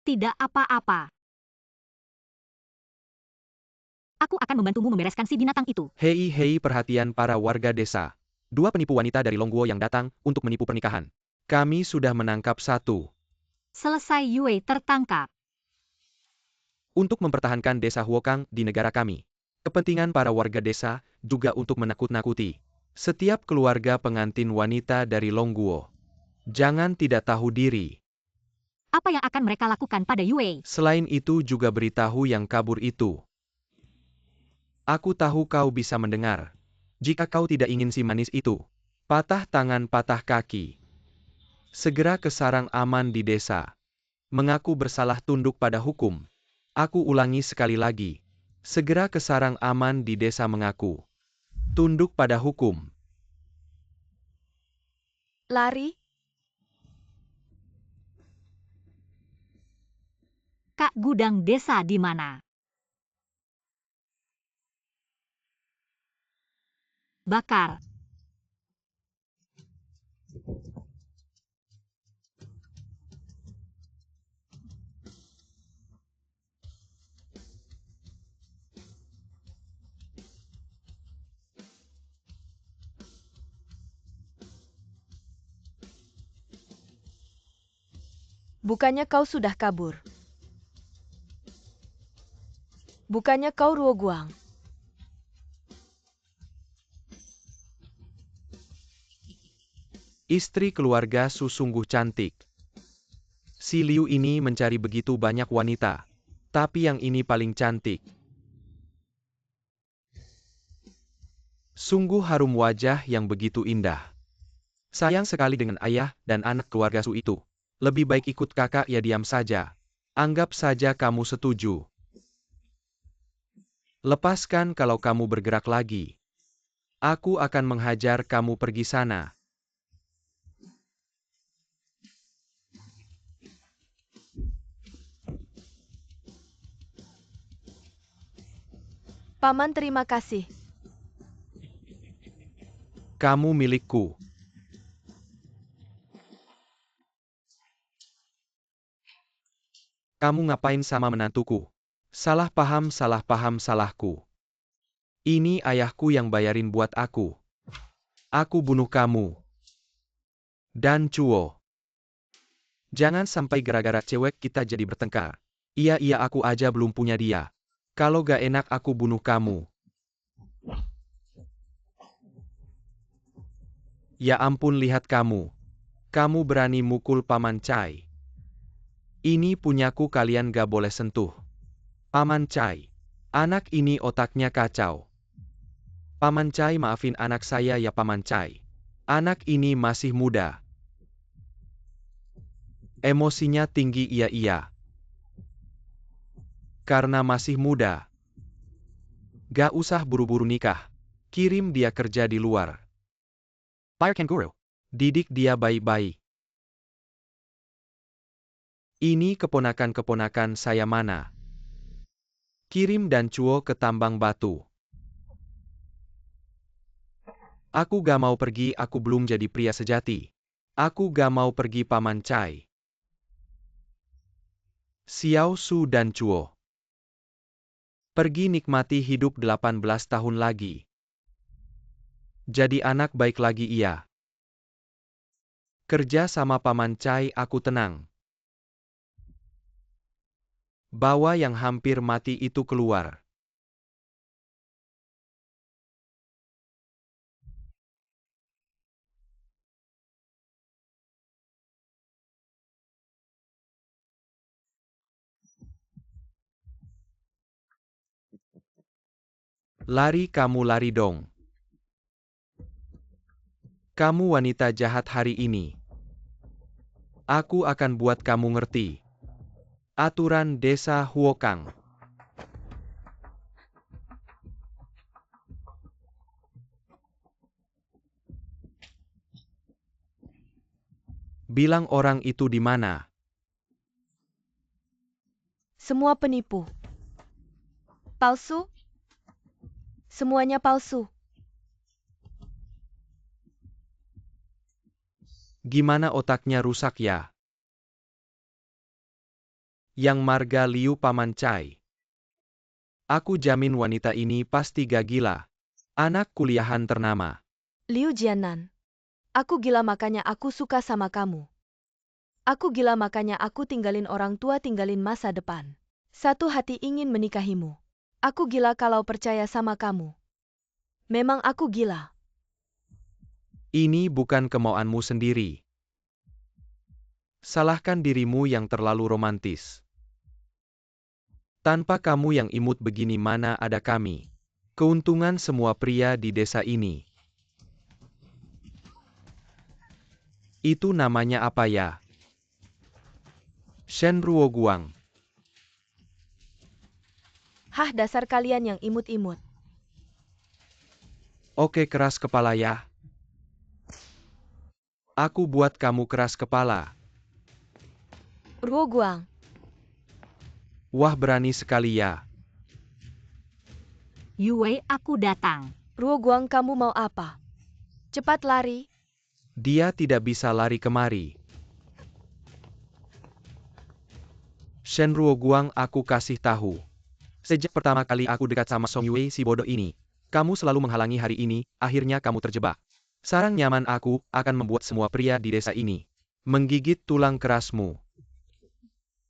tidak apa-apa. Aku akan membantumu membereskan si binatang itu. Hei hei perhatian para warga desa. Dua penipu wanita dari Longguo yang datang untuk menipu pernikahan. Kami sudah menangkap satu. Selesai Yue tertangkap. Untuk mempertahankan desa Huokang di negara kami. Kepentingan para warga desa juga untuk menakut-nakuti setiap keluarga pengantin wanita dari Longguo. Jangan tidak tahu diri. Apa yang akan mereka lakukan pada Yue? Selain itu juga beritahu yang kabur itu. Aku tahu kau bisa mendengar. Jika kau tidak ingin si manis itu, patah tangan patah kaki. Segera ke sarang aman di desa. Mengaku bersalah tunduk pada hukum. Aku ulangi sekali lagi. Segera ke sarang aman di desa mengaku tunduk pada hukum. Lari? Kak gudang desa di mana? Bakar. Bukannya kau sudah kabur? Bukannya kau Ruo Guang? Istri keluarga Su sungguh cantik. Si Liu ini mencari begitu banyak wanita. Tapi yang ini paling cantik. Sungguh harum wajah yang begitu indah. Sayang sekali dengan ayah dan anak keluarga Su itu. Lebih baik ikut kakak ya diam saja. Anggap saja kamu setuju. Lepaskan kalau kamu bergerak lagi. Aku akan menghajar kamu pergi sana. Paman terima kasih. Kamu milikku. Kamu ngapain sama menantuku? Salah paham, salahku. Ini ayahku yang bayarin buat aku. Aku bunuh kamu. Dan Chuo. Jangan sampai gara-gara cewek kita jadi bertengkar. Iya aku aja belum punya dia. Kalau gak enak aku bunuh kamu. Ya ampun lihat kamu. Kamu berani mukul Paman Cai. Ini punyaku kalian gak boleh sentuh. Paman Cai. Anak ini otaknya kacau. Paman Cai maafin anak saya ya Paman Cai. Anak ini masih muda. Emosinya tinggi iya. Karena masih muda. Gak usah buru-buru nikah. Kirim dia kerja di luar. Fire Kangaroo. Didik dia baik-baik. Ini keponakan-keponakan saya mana? Kirim dan Chuo ke tambang batu. Aku gak mau pergi, aku belum jadi pria sejati. Aku gak mau pergi Paman Cai. Xiao Su dan Chuo. Pergi nikmati hidup 18 tahun lagi. Jadi anak baik lagi iya. Kerja sama Paman Cai aku tenang. Bawa yang hampir mati itu keluar. Lari kamu lari dong. Kamu wanita jahat hari ini. Aku akan buat kamu ngerti. Aturan desa Huokang. Bilang orang itu di mana? Semua penipu. Palsu? Semuanya palsu. Gimana otaknya rusak ya? Yang marga Liu Paman Cai. Aku jamin wanita ini pasti gak gila. Anak kuliahan ternama. Liu Jianan. Aku gila makanya aku suka sama kamu. Aku gila makanya aku tinggalin orang tua, tinggalin masa depan. Satu hati ingin menikahimu. Aku gila kalau percaya sama kamu. Memang aku gila. Ini bukan kemauanmu sendiri. Salahkan dirimu yang terlalu romantis. Tanpa kamu yang imut begini mana ada kami. Keuntungan semua pria di desa ini. Itu namanya apa ya? Shen Ruoguang. Hah, dasar kalian yang imut-imut. Oke, keras kepala ya. Aku buat kamu keras kepala. Ruoguang. Wah, berani sekali ya. Yue, aku datang. Ruoguang, kamu mau apa? Cepat lari. Dia tidak bisa lari kemari. Shen Ruoguang, aku kasih tahu. Sejak pertama kali aku dekat sama Song Yue si bodoh ini, kamu selalu menghalangi hari ini, akhirnya kamu terjebak. Sarang nyaman aku akan membuat semua pria di desa ini menggigit tulang kerasmu.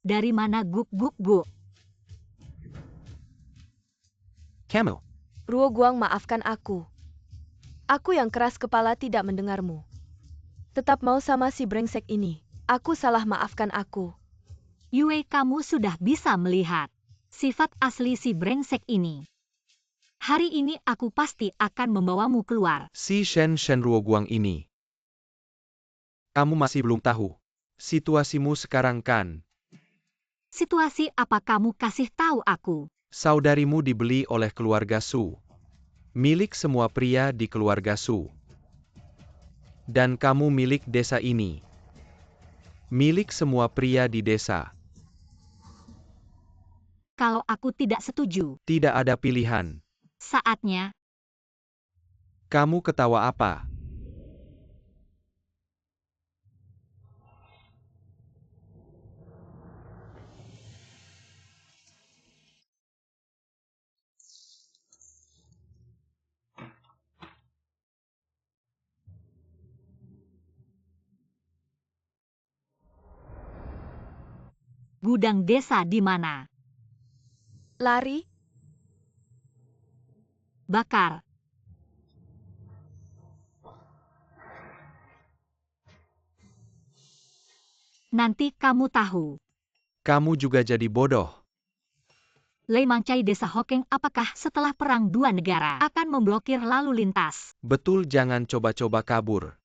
Dari mana guk? Camel. Ruoguang, maafkan aku. Aku yang keras kepala tidak mendengarmu. Tetap mau sama si brengsek ini. Aku salah, maafkan aku. Yue, kamu sudah bisa melihat sifat asli si brengsek ini. Hari ini aku pasti akan membawamu keluar. Si Shen Ruoguang ini. Kamu masih belum tahu situasimu sekarang kan? Situasi apa kamu kasih tahu aku? Saudarimu dibeli oleh keluarga Su. Milik semua pria di keluarga Su. Dan kamu milik desa ini. Milik semua pria di desa. Kalau aku tidak setuju, Tidak ada pilihan. saatnya Kamu ketawa apa? gudang desa di mana? Lari? Bakar. Nanti kamu tahu. Kamu juga jadi bodoh. Lei Mangcai Desa Hokeng, apakah setelah perang dua negara akan memblokir lalu lintas? Betul, jangan coba-coba kabur.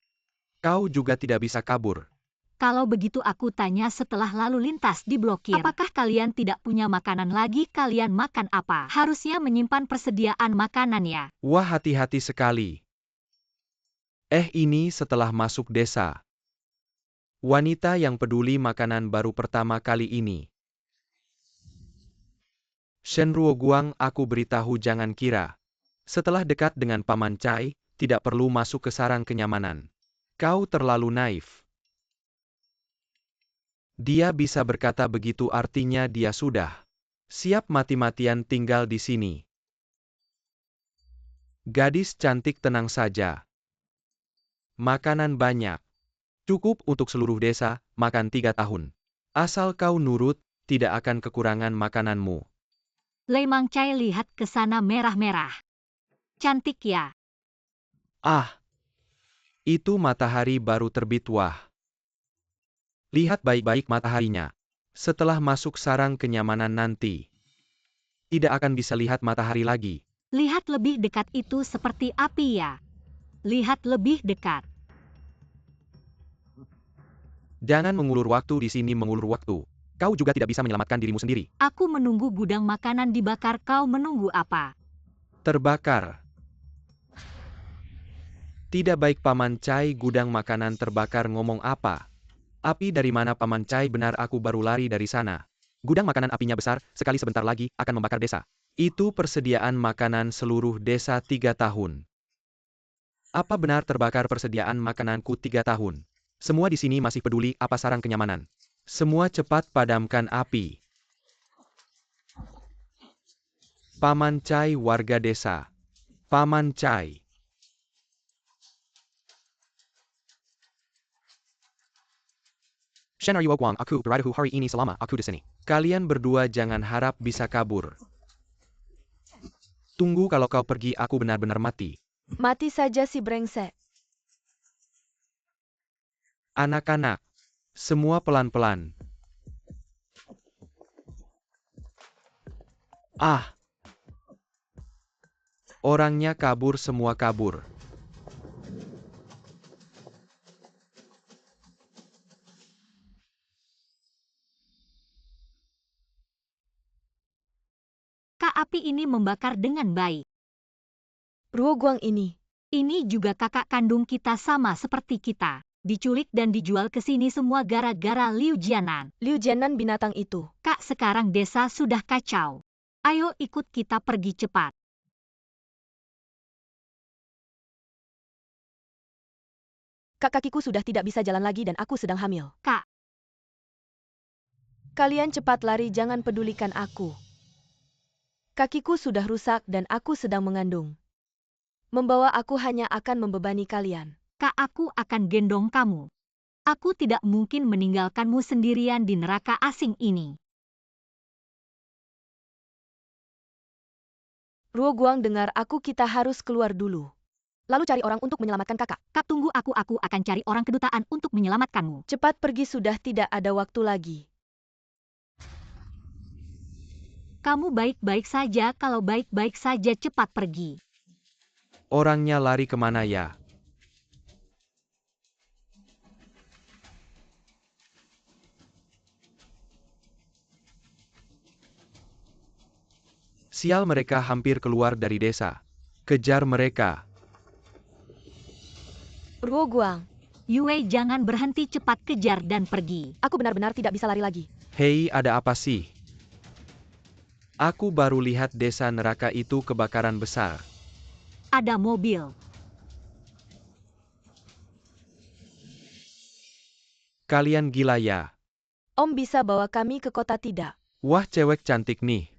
Kau juga tidak bisa kabur. Kalau begitu aku tanya, setelah lalu lintas diblokir, apakah kalian tidak punya makanan lagi? Kalian makan apa? Harusnya menyimpan persediaan makanan ya. Wah, hati-hati sekali. Ini setelah masuk desa. Wanita yang peduli makanan baru pertama kali ini. Shen Ruoguang, aku beritahu jangan kira. Setelah dekat dengan Paman Cai, tidak perlu masuk ke sarang kenyamanan. Kau terlalu naif. Dia bisa berkata begitu artinya dia sudah siap mati-matian tinggal di sini. Gadis cantik, tenang saja. Makanan banyak. Cukup untuk seluruh desa, makan 3 tahun. Asal kau nurut, tidak akan kekurangan makananmu. Lei Mangcai lihat ke sana merah-merah. Cantik ya. Ah, itu matahari baru terbit, wah. Lihat baik-baik mataharinya. Setelah masuk sarang kenyamanan nanti, tidak akan bisa lihat matahari lagi. Lihat lebih dekat, itu seperti api ya. Lihat lebih dekat. Jangan mengulur waktu di sini, mengulur waktu. Kau juga tidak bisa menyelamatkan dirimu sendiri. Aku menunggu gudang makanan dibakar, kau menunggu apa? Terbakar. Tidak baik Paman Cai, gudang makanan terbakar, ngomong apa? Api dari mana Paman Cai? Benar, aku baru lari dari sana. Gudang makanan apinya besar, sekali sebentar lagi akan membakar desa. Itu persediaan makanan seluruh desa 3 tahun. Apa benar terbakar persediaan makananku 3 tahun? Semua di sini masih peduli apa sarang kenyamanan? Semua cepat padamkan api. Paman Chai warga desa. Paman Chai. Shen Aryu Wang aku beradahu hari ini selama aku di sini. Kalian berdua jangan harap bisa kabur. Tunggu kalau kau pergi aku benar-benar mati. Mati saja si brengsek. Anak-anak. Semua pelan-pelan. Ah. Orangnya kabur semua kabur. Kak, api ini membakar dengan baik. Ruoguang ini. Ini juga kakak kandung kita sama seperti kita. Diculik dan dijual ke sini semua gara-gara Liu Jianan. Liu Jianan binatang itu. Kak, sekarang desa sudah kacau. Ayo ikut kita pergi cepat. Kakiku sudah tidak bisa jalan lagi dan aku sedang hamil. Kak, Kalian cepat lari, jangan pedulikan aku. Kakiku sudah rusak dan aku sedang mengandung. Membawa aku hanya akan membebani kalian. Kak, aku akan gendong kamu. Aku tidak mungkin meninggalkanmu sendirian di neraka asing ini. Ruoguang, dengar aku, kita harus keluar dulu. Lalu cari orang untuk menyelamatkan kakak. Kak, tunggu, aku akan cari orang kedutaan untuk menyelamatkanmu. Cepat pergi, sudah tidak ada waktu lagi. Kamu baik-baik saja, kalau baik-baik saja cepat pergi. Orangnya lari kemana ya? Sial, mereka hampir keluar dari desa. Kejar mereka. Ruoguang, Yue, jangan berhenti, cepat kejar dan pergi. aku benar-benar tidak bisa lari lagi. Hei, ada apa sih? Aku baru lihat desa neraka itu kebakaran besar. Ada mobil. Kalian gila ya? Om bisa bawa kami ke kota tidak? Wah, cewek cantik nih.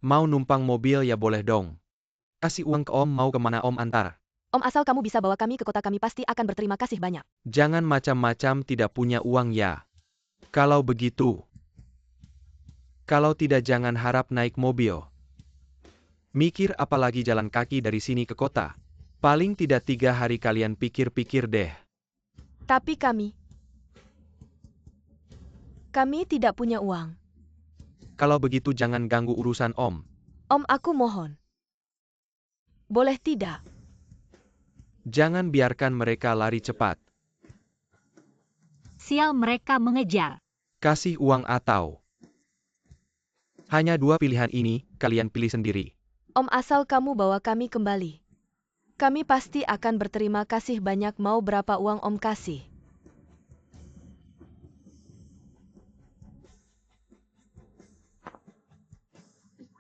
Mau numpang mobil ya boleh dong. Kasih uang ke om, mau kemana om antar. Om, asal kamu bisa bawa kami ke kota, kami pasti akan berterima kasih banyak. Jangan macam-macam, tidak punya uang ya. Kalau begitu. Kalau tidak jangan harap naik mobil. Mikir apalagi jalan kaki dari sini ke kota. Paling tidak 3 hari, kalian pikir-pikir deh. Tapi kami tidak punya uang. Kalau begitu jangan ganggu urusan om. Om, aku mohon. Boleh tidak? Jangan biarkan mereka lari cepat. Sial, mereka mengejar. Kasih uang atau... Hanya 2 pilihan ini, kalian pilih sendiri. Om, asal kamu bawa kami kembali. Kami pasti akan berterima kasih banyak. Mau berapa uang om kasih?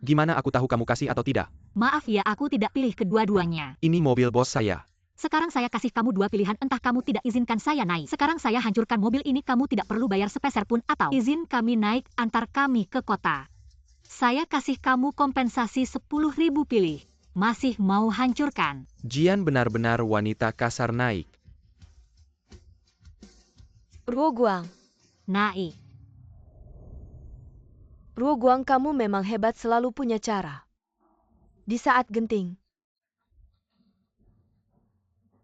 Gimana aku tahu kamu kasih atau tidak? Maaf ya, aku tidak pilih kedua-duanya. Ini mobil bos saya. Sekarang saya kasih kamu 2 pilihan, entah kamu tidak izinkan saya naik. Sekarang saya hancurkan mobil ini, kamu tidak perlu bayar sepeser pun, atau izin kami naik, antar kami ke kota. Saya kasih kamu kompensasi 10.000, pilih. Masih mau hancurkan? Jian benar-benar wanita kasar. Naik. Ruoguang. Naik. Ruoguang, kamu memang hebat, selalu punya cara. Di saat genting.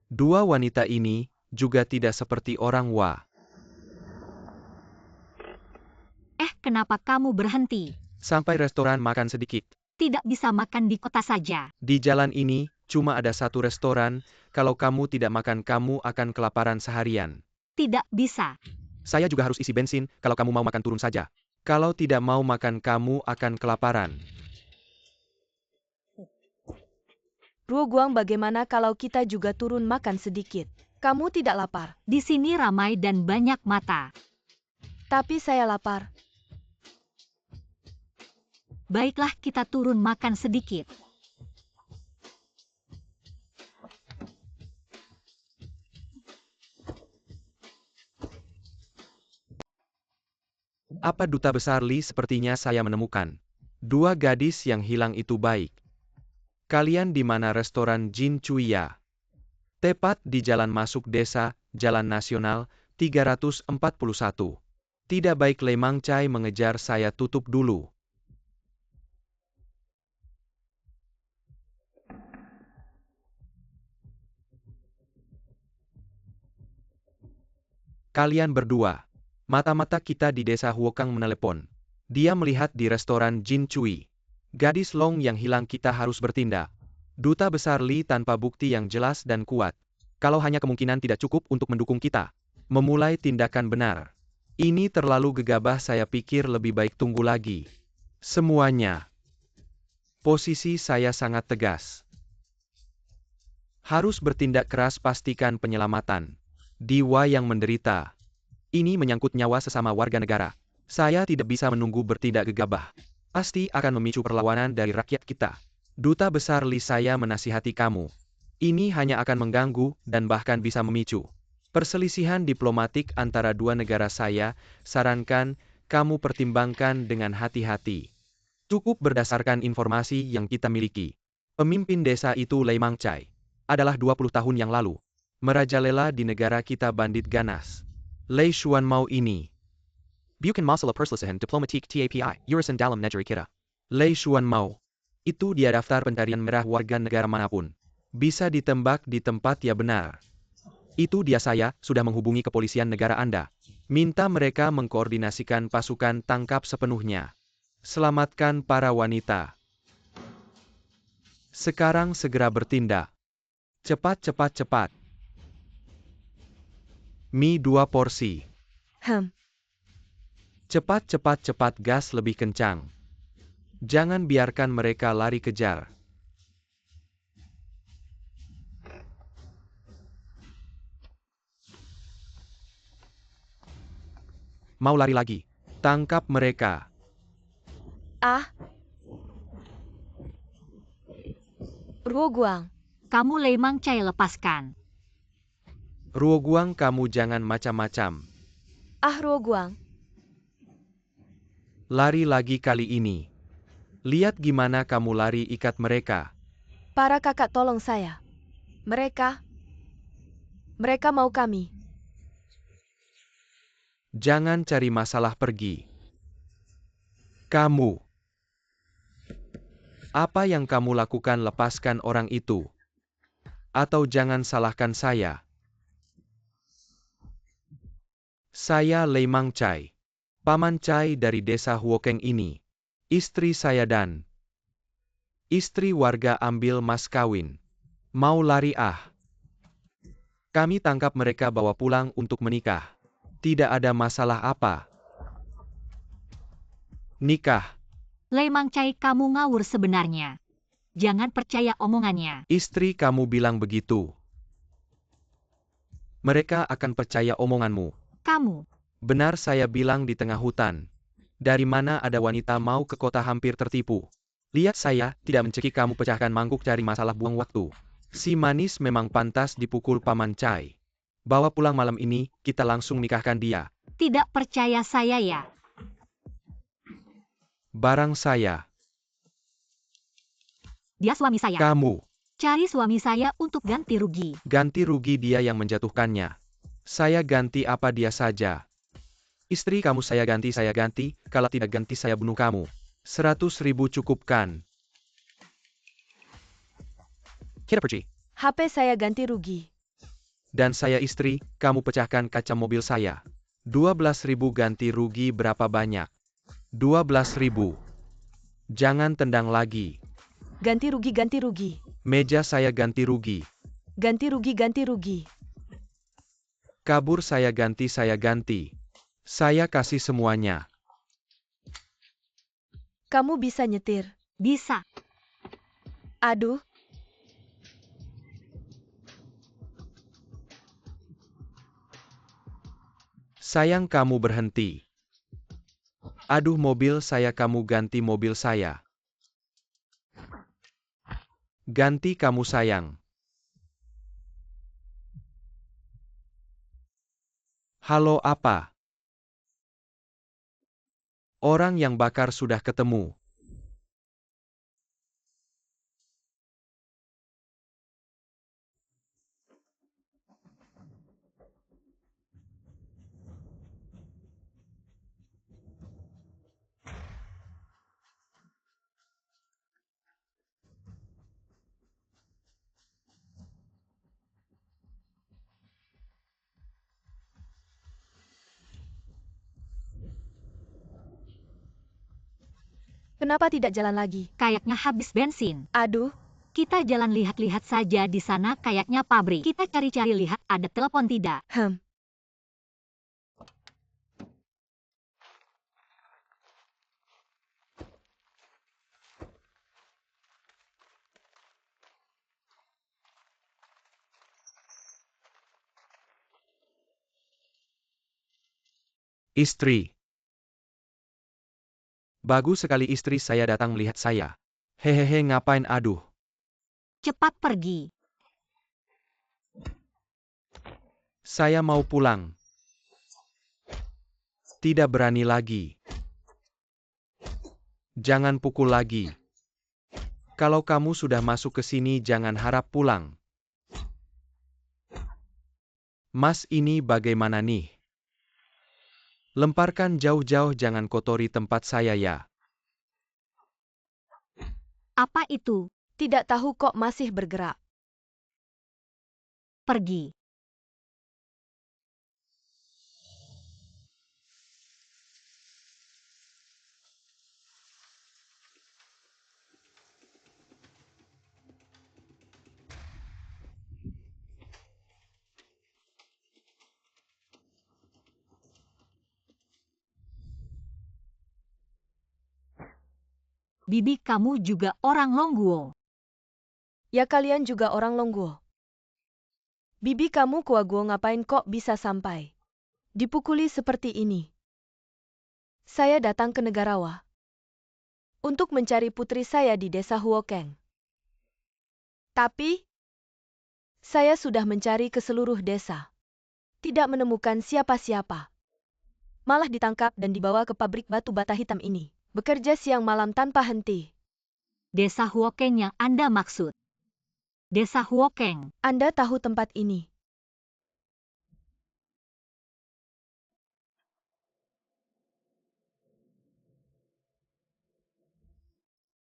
2 wanita ini juga tidak seperti orang Wa. Kenapa kamu berhenti? Sampai restoran makan sedikit. Tidak bisa makan di kota saja. Di jalan ini, cuma ada 1 restoran, kalau kamu tidak makan kamu akan kelaparan seharian. Tidak bisa. Saya juga harus isi bensin, kalau kamu mau makan turun saja. Kalau tidak mau makan kamu akan kelaparan. Ruoguang, bagaimana kalau kita juga turun makan sedikit? Kamu tidak lapar? Di sini ramai dan banyak mata. Tapi saya lapar. Baiklah, kita turun makan sedikit. Apa duta besar Li? Sepertinya saya menemukan. Dua gadis yang hilang itu baik. Kalian di mana restoran Jin Cuya? Tepat di jalan masuk desa, Jalan Nasional, 341. Tidak baik Lemang Chai mengejar saya tutup dulu. Kalian berdua. Mata-mata kita di desa Huokang menelepon. Dia melihat di restoran Jin Cui. Gadis Long yang hilang kita harus bertindak. Duta Besar Li tanpa bukti yang jelas dan kuat. Kalau hanya kemungkinan tidak cukup untuk mendukung kita. Memulai tindakan benar. Ini terlalu gegabah, saya pikir lebih baik tunggu lagi. Semuanya. Posisi saya sangat tegas. Harus bertindak keras, pastikan penyelamatan. Diwa yang menderita. Ini menyangkut nyawa sesama warga negara. Saya tidak bisa menunggu bertindak gegabah. Pasti akan memicu perlawanan dari rakyat kita. Duta Besar Li, saya menasihati kamu. Ini hanya akan mengganggu dan bahkan bisa memicu perselisihan diplomatik antara dua negara. Saya sarankan kamu pertimbangkan dengan hati-hati. Cukup berdasarkan informasi yang kita miliki. Pemimpin desa itu Lemang Chai adalah 20 tahun yang lalu merajalela di negara kita bandit ganas. Lei Xuan Mau ini. Bukan masalah perselisihan diplomatik TAPI, urusan dalam negeri kita. Lei Xuan Mau. Itu dia daftar pencarian merah warga negara manapun. Bisa ditembak di tempat, ya benar. Itu dia, saya sudah menghubungi kepolisian negara Anda. Minta mereka mengkoordinasikan pasukan tangkap sepenuhnya. Selamatkan para wanita. Sekarang segera bertindak. Cepat, cepat, cepat. Mie 2 porsi. Cepat, cepat, cepat, gas lebih kencang. Jangan biarkan mereka lari kejar. Mau lari lagi? Tangkap mereka. Ruoguang. Kamu Lemang Chai, lepaskan. Ruoguang, kamu jangan macam-macam. Ruoguang. Lari lagi kali ini. Lihat gimana kamu lari, ikat mereka. Para kakak, tolong saya. Mereka mau kami. Jangan cari masalah, pergi. Kamu. Apa yang kamu lakukan? Lepaskan orang itu. Atau jangan salahkan saya. Saya Lemang Chai. Paman Chai dari desa Huokeng ini. Istri saya dan istri warga ambil mas kawin. Mau lari? Kami tangkap mereka, bawa pulang untuk menikah. Tidak ada masalah apa. Nikah. Lemang Chai, kamu ngawur sebenarnya. Jangan percaya omongannya. Istri kamu bilang begitu. Mereka akan percaya omonganmu. Kamu. Benar, saya bilang di tengah hutan. Dari mana ada wanita mau ke kota, hampir tertipu. Lihat, saya tidak mencekik kamu pecahkan mangkuk cari masalah, buang waktu. Si manis memang pantas dipukul, Paman Chai. Bawa pulang malam ini, kita langsung nikahkan dia. Tidak percaya saya ya? Barang saya. Dia suami saya. Kamu. Cari suami saya untuk ganti rugi. Ganti rugi dia yang menjatuhkannya. Saya ganti apa dia saja. Istri kamu saya ganti, kalau tidak ganti saya bunuh kamu. 100.000 cukup kan? Kita pergi. HP saya ganti rugi. Dan saya istri, kamu pecahkan kaca mobil saya. 12.000 ganti rugi. Berapa banyak? 12.000. Jangan tendang lagi. Ganti rugi, ganti rugi. Meja saya ganti rugi. Ganti rugi, ganti rugi. Kabur saya ganti. Saya kasih semuanya. Kamu bisa nyetir? Bisa. Aduh. Sayang, kamu berhenti. Aduh, mobil saya, kamu ganti mobil saya. Ganti kamu, sayang. Halo, apa? Orang yang bakar sudah ketemu. Kenapa tidak jalan lagi? Kayaknya habis bensin. Aduh, Kita jalan lihat-lihat saja di sana, kayaknya pabrik. Kita cari-cari lihat ada telepon tidak. Istri. Bagus sekali istri saya datang melihat saya. Hehehe, ngapain aduh. Cepat pergi. Saya mau pulang. Tidak berani lagi. Jangan pukul lagi. Kalau kamu sudah masuk ke sini jangan harap pulang. Mas, ini bagaimana nih? Lemparkan jauh-jauh, jangan kotori tempat saya ya. Apa itu? tidak tahu kok masih bergerak. Pergi. Bibi, kamu juga orang Longguo. Ya kalian juga orang Longguo. Bibi kamu Kuaguo, ngapain kok bisa sampai dipukuli seperti ini? Saya datang ke negara Wa untuk mencari putri saya di desa Huokeng. Tapi, saya sudah mencari ke seluruh desa. Tidak menemukan siapa-siapa. Malah ditangkap dan dibawa ke pabrik batu bata hitam ini. Bekerja siang malam tanpa henti. Desa Huokeng yang Anda maksud. Desa Huokeng. Anda tahu tempat ini?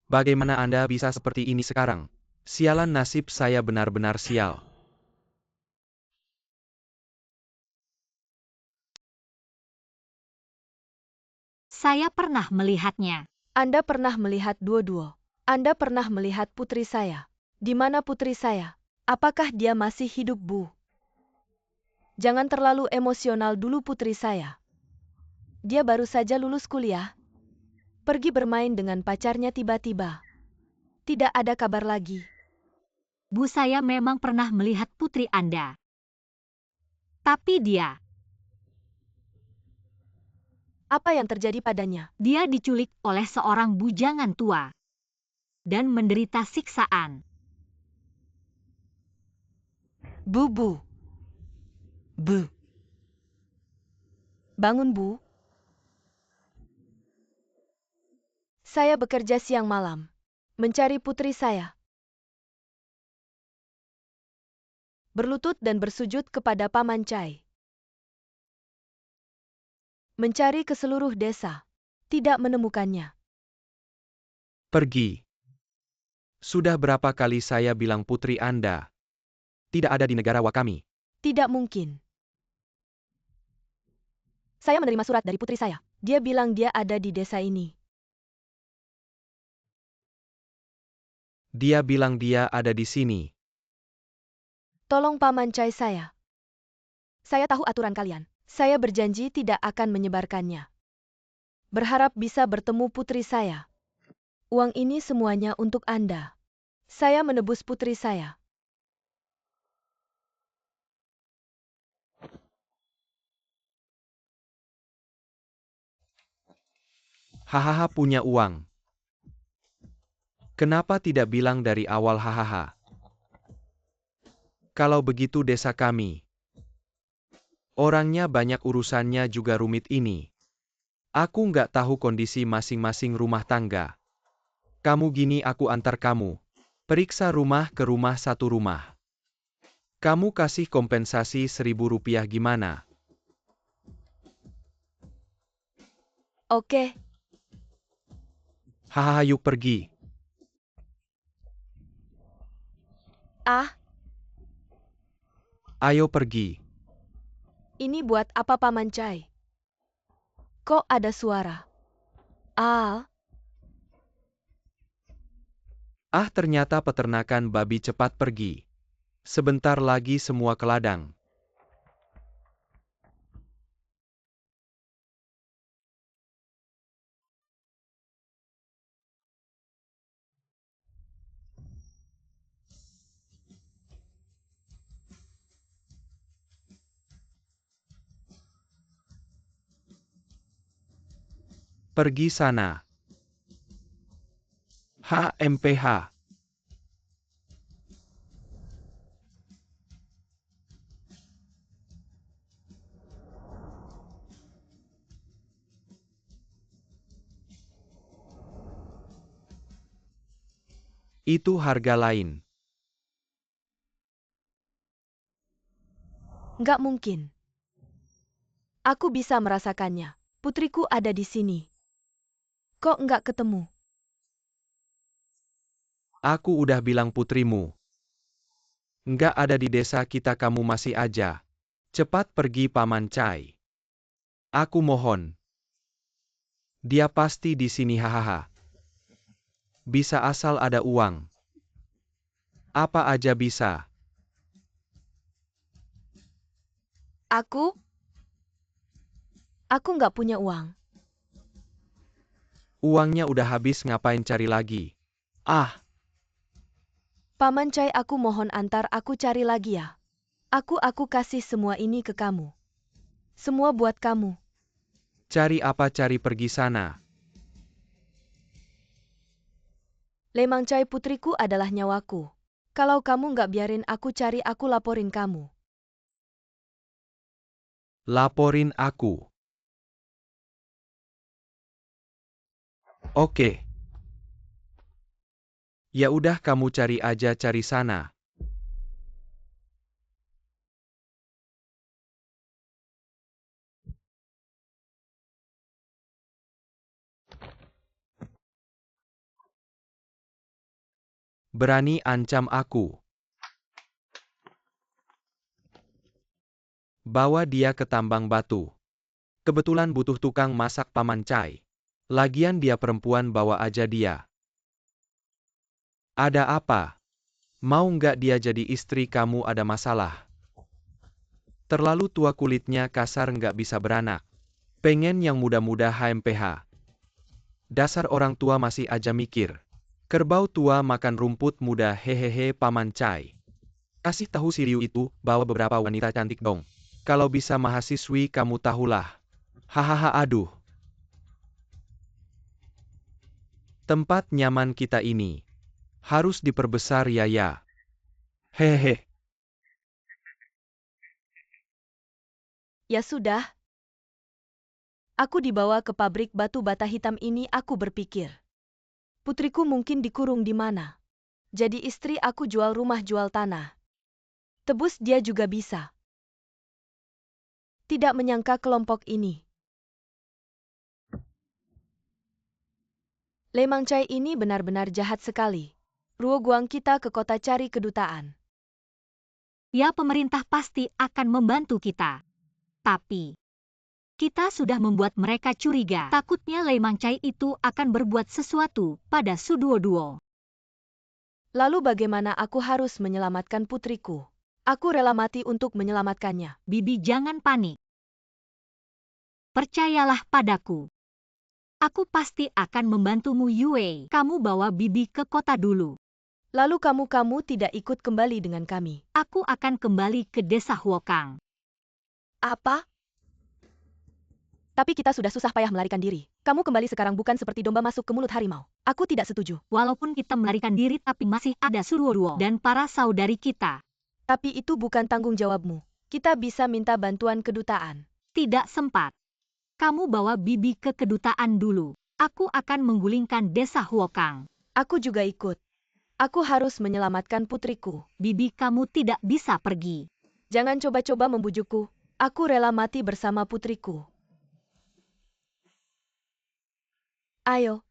Bagaimana Anda bisa seperti ini sekarang? Sialan, nasib saya benar-benar sial. Saya pernah melihatnya. Anda pernah melihat Duo-Duo. Anda pernah melihat putri saya. Di mana putri saya? Apakah dia masih hidup, Bu? Jangan terlalu emosional dulu putri saya. Dia baru saja lulus kuliah. Pergi bermain dengan pacarnya tiba-tiba. Tidak ada kabar lagi. Bu, saya memang pernah melihat putri Anda. Tapi dia Apa yang terjadi padanya? diculik oleh seorang bujangan tua dan menderita siksaan. Bu. Bu. Bangun, Bu. Saya bekerja siang malam. Mencari putri saya. Berlutut dan bersujud kepada Paman Chai. Mencari ke seluruh desa. Tidak menemukannya. Pergi. Sudah berapa kali saya bilang putri Anda tidak ada di negara Wa kami. Tidak mungkin. Saya menerima surat dari putri saya. Dia bilang dia ada di desa ini. Dia bilang dia ada di sini. Tolong Paman Chai saya. Saya tahu aturan kalian. Saya berjanji tidak akan menyebarkannya. Berharap bisa bertemu putri saya. Uang ini semuanya untuk Anda. Saya menebus putri saya. Hahaha, punya uang. Kenapa tidak bilang dari awal, hahaha? Kalau begitu desa kami. Orangnya banyak, urusannya juga rumit ini. Aku nggak tahu kondisi masing-masing rumah tangga. Kamu gini, aku antar kamu. Periksa rumah ke rumah, satu rumah. Kamu kasih kompensasi 1.000 rupiah gimana? Oke. Hahaha, yuk pergi. Ah, Ayo pergi. ini buat apa Paman Chai? Kok ada suara? Al? Ah, ternyata peternakan babi cepat pergi. Sebentar lagi semua ke ladang. Pergi sana. HMPH. Itu harga lain. Nggak mungkin. Aku bisa merasakannya. Putriku ada di sini. Kok nggak ketemu? Aku udah bilang putrimu. Nggak ada di desa kita, kamu masih aja. Cepat pergi, Paman Cai. Aku mohon. Dia pasti di sini, hahaha. Bisa asal ada uang. Apa aja bisa. Aku nggak punya uang. Uangnya udah habis, ngapain cari lagi? Ah, Paman Cai, aku mohon antar aku cari lagi ya. Aku kasih semua ini ke kamu. Semua buat kamu. cari apa, cari, pergi sana. Lemang Cai, putriku adalah nyawaku. Kalau kamu nggak biarin aku cari, aku laporin kamu. Laporin aku. Oke. Ya udah, kamu cari aja, cari sana. Berani ancam aku. Bawa dia ke tambang batu. Kebetulan butuh tukang masak, Paman Cai. Lagian dia perempuan, bawa aja dia. Ada apa? Mau nggak dia jadi istri kamu, ada masalah? Terlalu tua, kulitnya kasar, nggak bisa beranak. Pengen yang muda-muda, HMPH. Dasar orang tua masih aja mikir. Kerbau tua makan rumput muda, hehehe, Paman Cai. Kasih tahu si Ryu itu, bawa beberapa wanita cantik dong. Kalau bisa mahasiswi, kamu tahulah. Hahaha, aduh. Tempat nyaman kita ini. Harus diperbesar ya. Hehehe. Ya sudah. Aku dibawa ke pabrik batu bata hitam ini, aku berpikir. Putriku mungkin dikurung di mana. Jadi istri aku jual rumah, jual tanah. Tebus dia juga bisa. Tidak menyangka kelompok ini. Lemang Cai ini benar-benar jahat sekali. Ruo Guang, kita ke kota cari kedutaan. Ya, pemerintah pasti akan membantu kita. Tapi, kita sudah membuat mereka curiga. Takutnya Lemang Cai itu akan berbuat sesuatu pada Suduoduo. Lalu bagaimana aku harus menyelamatkan putriku? Aku rela mati untuk menyelamatkannya. Bibi, jangan panik. Percayalah padaku. Aku pasti akan membantumu, Yue. Kamu bawa Bibi ke kota dulu. Lalu kamu tidak ikut kembali dengan kami. Aku akan kembali ke desa Huokang. Apa? Tapi kita sudah susah payah melarikan diri. Kamu kembali sekarang bukan seperti domba masuk ke mulut harimau. Aku tidak setuju. Walaupun kita melarikan diri, tapi masih ada Suruoduo dan para saudari kita. Tapi itu bukan tanggung jawabmu. Kita bisa minta bantuan kedutaan. Tidak sempat. Kamu bawa Bibi ke kedutaan dulu. Aku akan menggulingkan desa Huokang. Aku juga ikut. Aku harus menyelamatkan putriku. Bibi, kamu tidak bisa pergi. Jangan coba-coba membujukku. Aku rela mati bersama putriku. Ayo.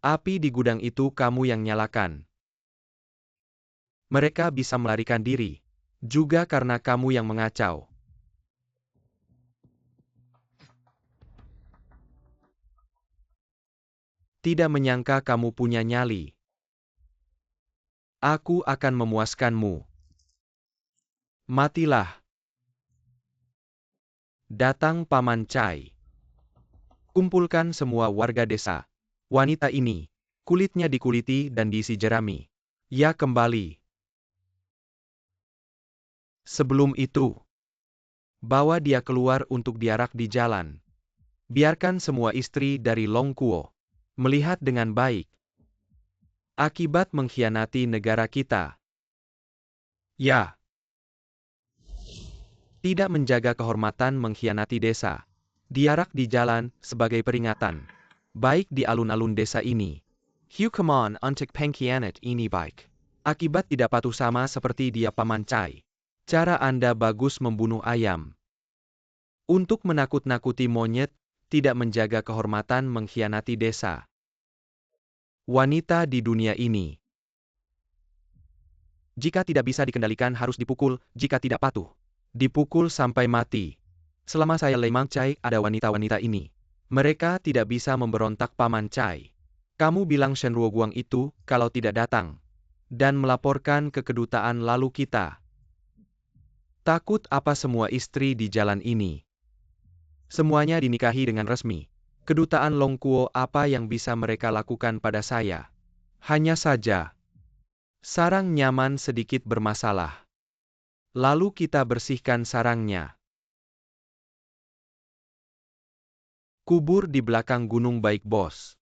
Api di gudang itu kamu yang nyalakan. Mereka bisa melarikan diri. Juga karena kamu yang mengacau. Tidak menyangka kamu punya nyali. Aku akan memuaskanmu. Matilah. Datang Paman Chai. Kumpulkan semua warga desa. Wanita ini, kulitnya dikuliti dan diisi jerami. Ya kembali. Sebelum itu, bawa dia keluar untuk diarak di jalan. Biarkan semua istri dari Long Kuo melihat dengan baik akibat mengkhianati negara kita. Ya. Tidak menjaga kehormatan mengkhianati desa. Diarak di jalan sebagai peringatan. Baik di alun-alun desa ini. Hukuman untuk pengkhianat ini baik. Akibat tidak patuh sama seperti dia Paman Chai. Cara Anda bagus membunuh ayam. Untuk menakut-nakuti monyet, tidak menjaga kehormatan mengkhianati desa. Wanita di dunia ini. Jika tidak bisa dikendalikan harus dipukul, jika tidak patuh. Dipukul sampai mati. Selama saya Lemang Chai ada wanita-wanita ini. Mereka tidak bisa memberontak Paman Chai. Kamu bilang Shen Ruoguang itu kalau tidak datang. Dan melaporkan ke kedutaan lalu kita. Takut apa semua istri di jalan ini? Semuanya dinikahi dengan resmi. Kedutaan Long Kuo apa yang bisa mereka lakukan pada saya? Hanya saja. Sarang nyaman sedikit bermasalah. Lalu kita bersihkan sarangnya. Kubur di belakang gunung baik bos.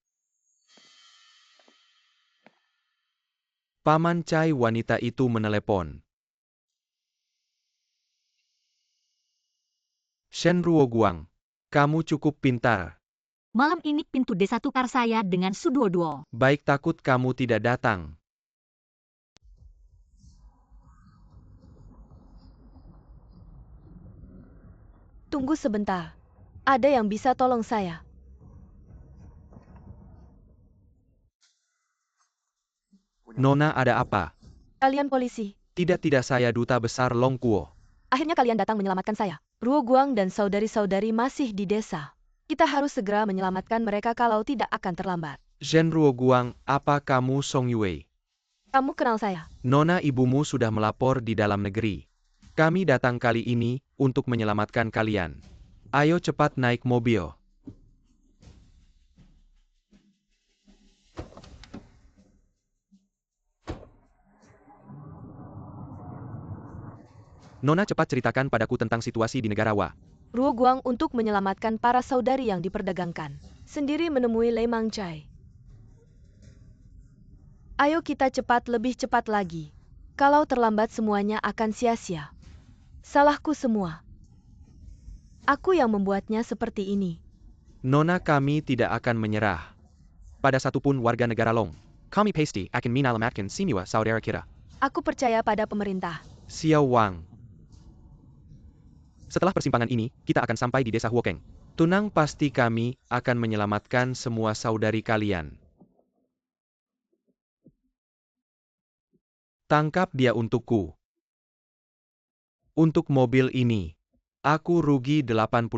Paman Chai wanita itu menelepon. Shen Ruoguang, kamu cukup pintar. Malam ini pintu desa tukar saya dengan Suduoduo. Baik takut kamu tidak datang. Tunggu sebentar. Ada yang bisa tolong saya. Nona ada apa? Kalian polisi. Tidak saya duta besar Long Kuo. Akhirnya kalian datang menyelamatkan saya. Ruoguang dan saudari-saudari masih di desa. Kita harus segera menyelamatkan mereka kalau tidak akan terlambat. Shen Ruoguang, apa kamu Song Yue? Kamu kenal saya. Nona ibumu sudah melapor di dalam negeri. Kami datang kali ini untuk menyelamatkan kalian. Ayo cepat naik mobil. Nona cepat ceritakan padaku tentang situasi di negara Wa. Ruoguang untuk menyelamatkan para saudari yang diperdagangkan. Sendiri menemui Lemang Chai. Ayo kita lebih cepat lagi. Kalau terlambat semuanya akan sia-sia. Salahku semua. Aku yang membuatnya seperti ini. Nona kami tidak akan menyerah. Pada satupun warga negara Long. Kami pasti akan menyelamatkan semua saudara kita. Aku percaya pada pemerintah. Xiao Wang. Setelah persimpangan ini, kita akan sampai di desa Huokeng. Tunang pasti kami akan menyelamatkan semua saudari kalian. Tangkap dia untukku. Untuk mobil ini, aku rugi 80.000.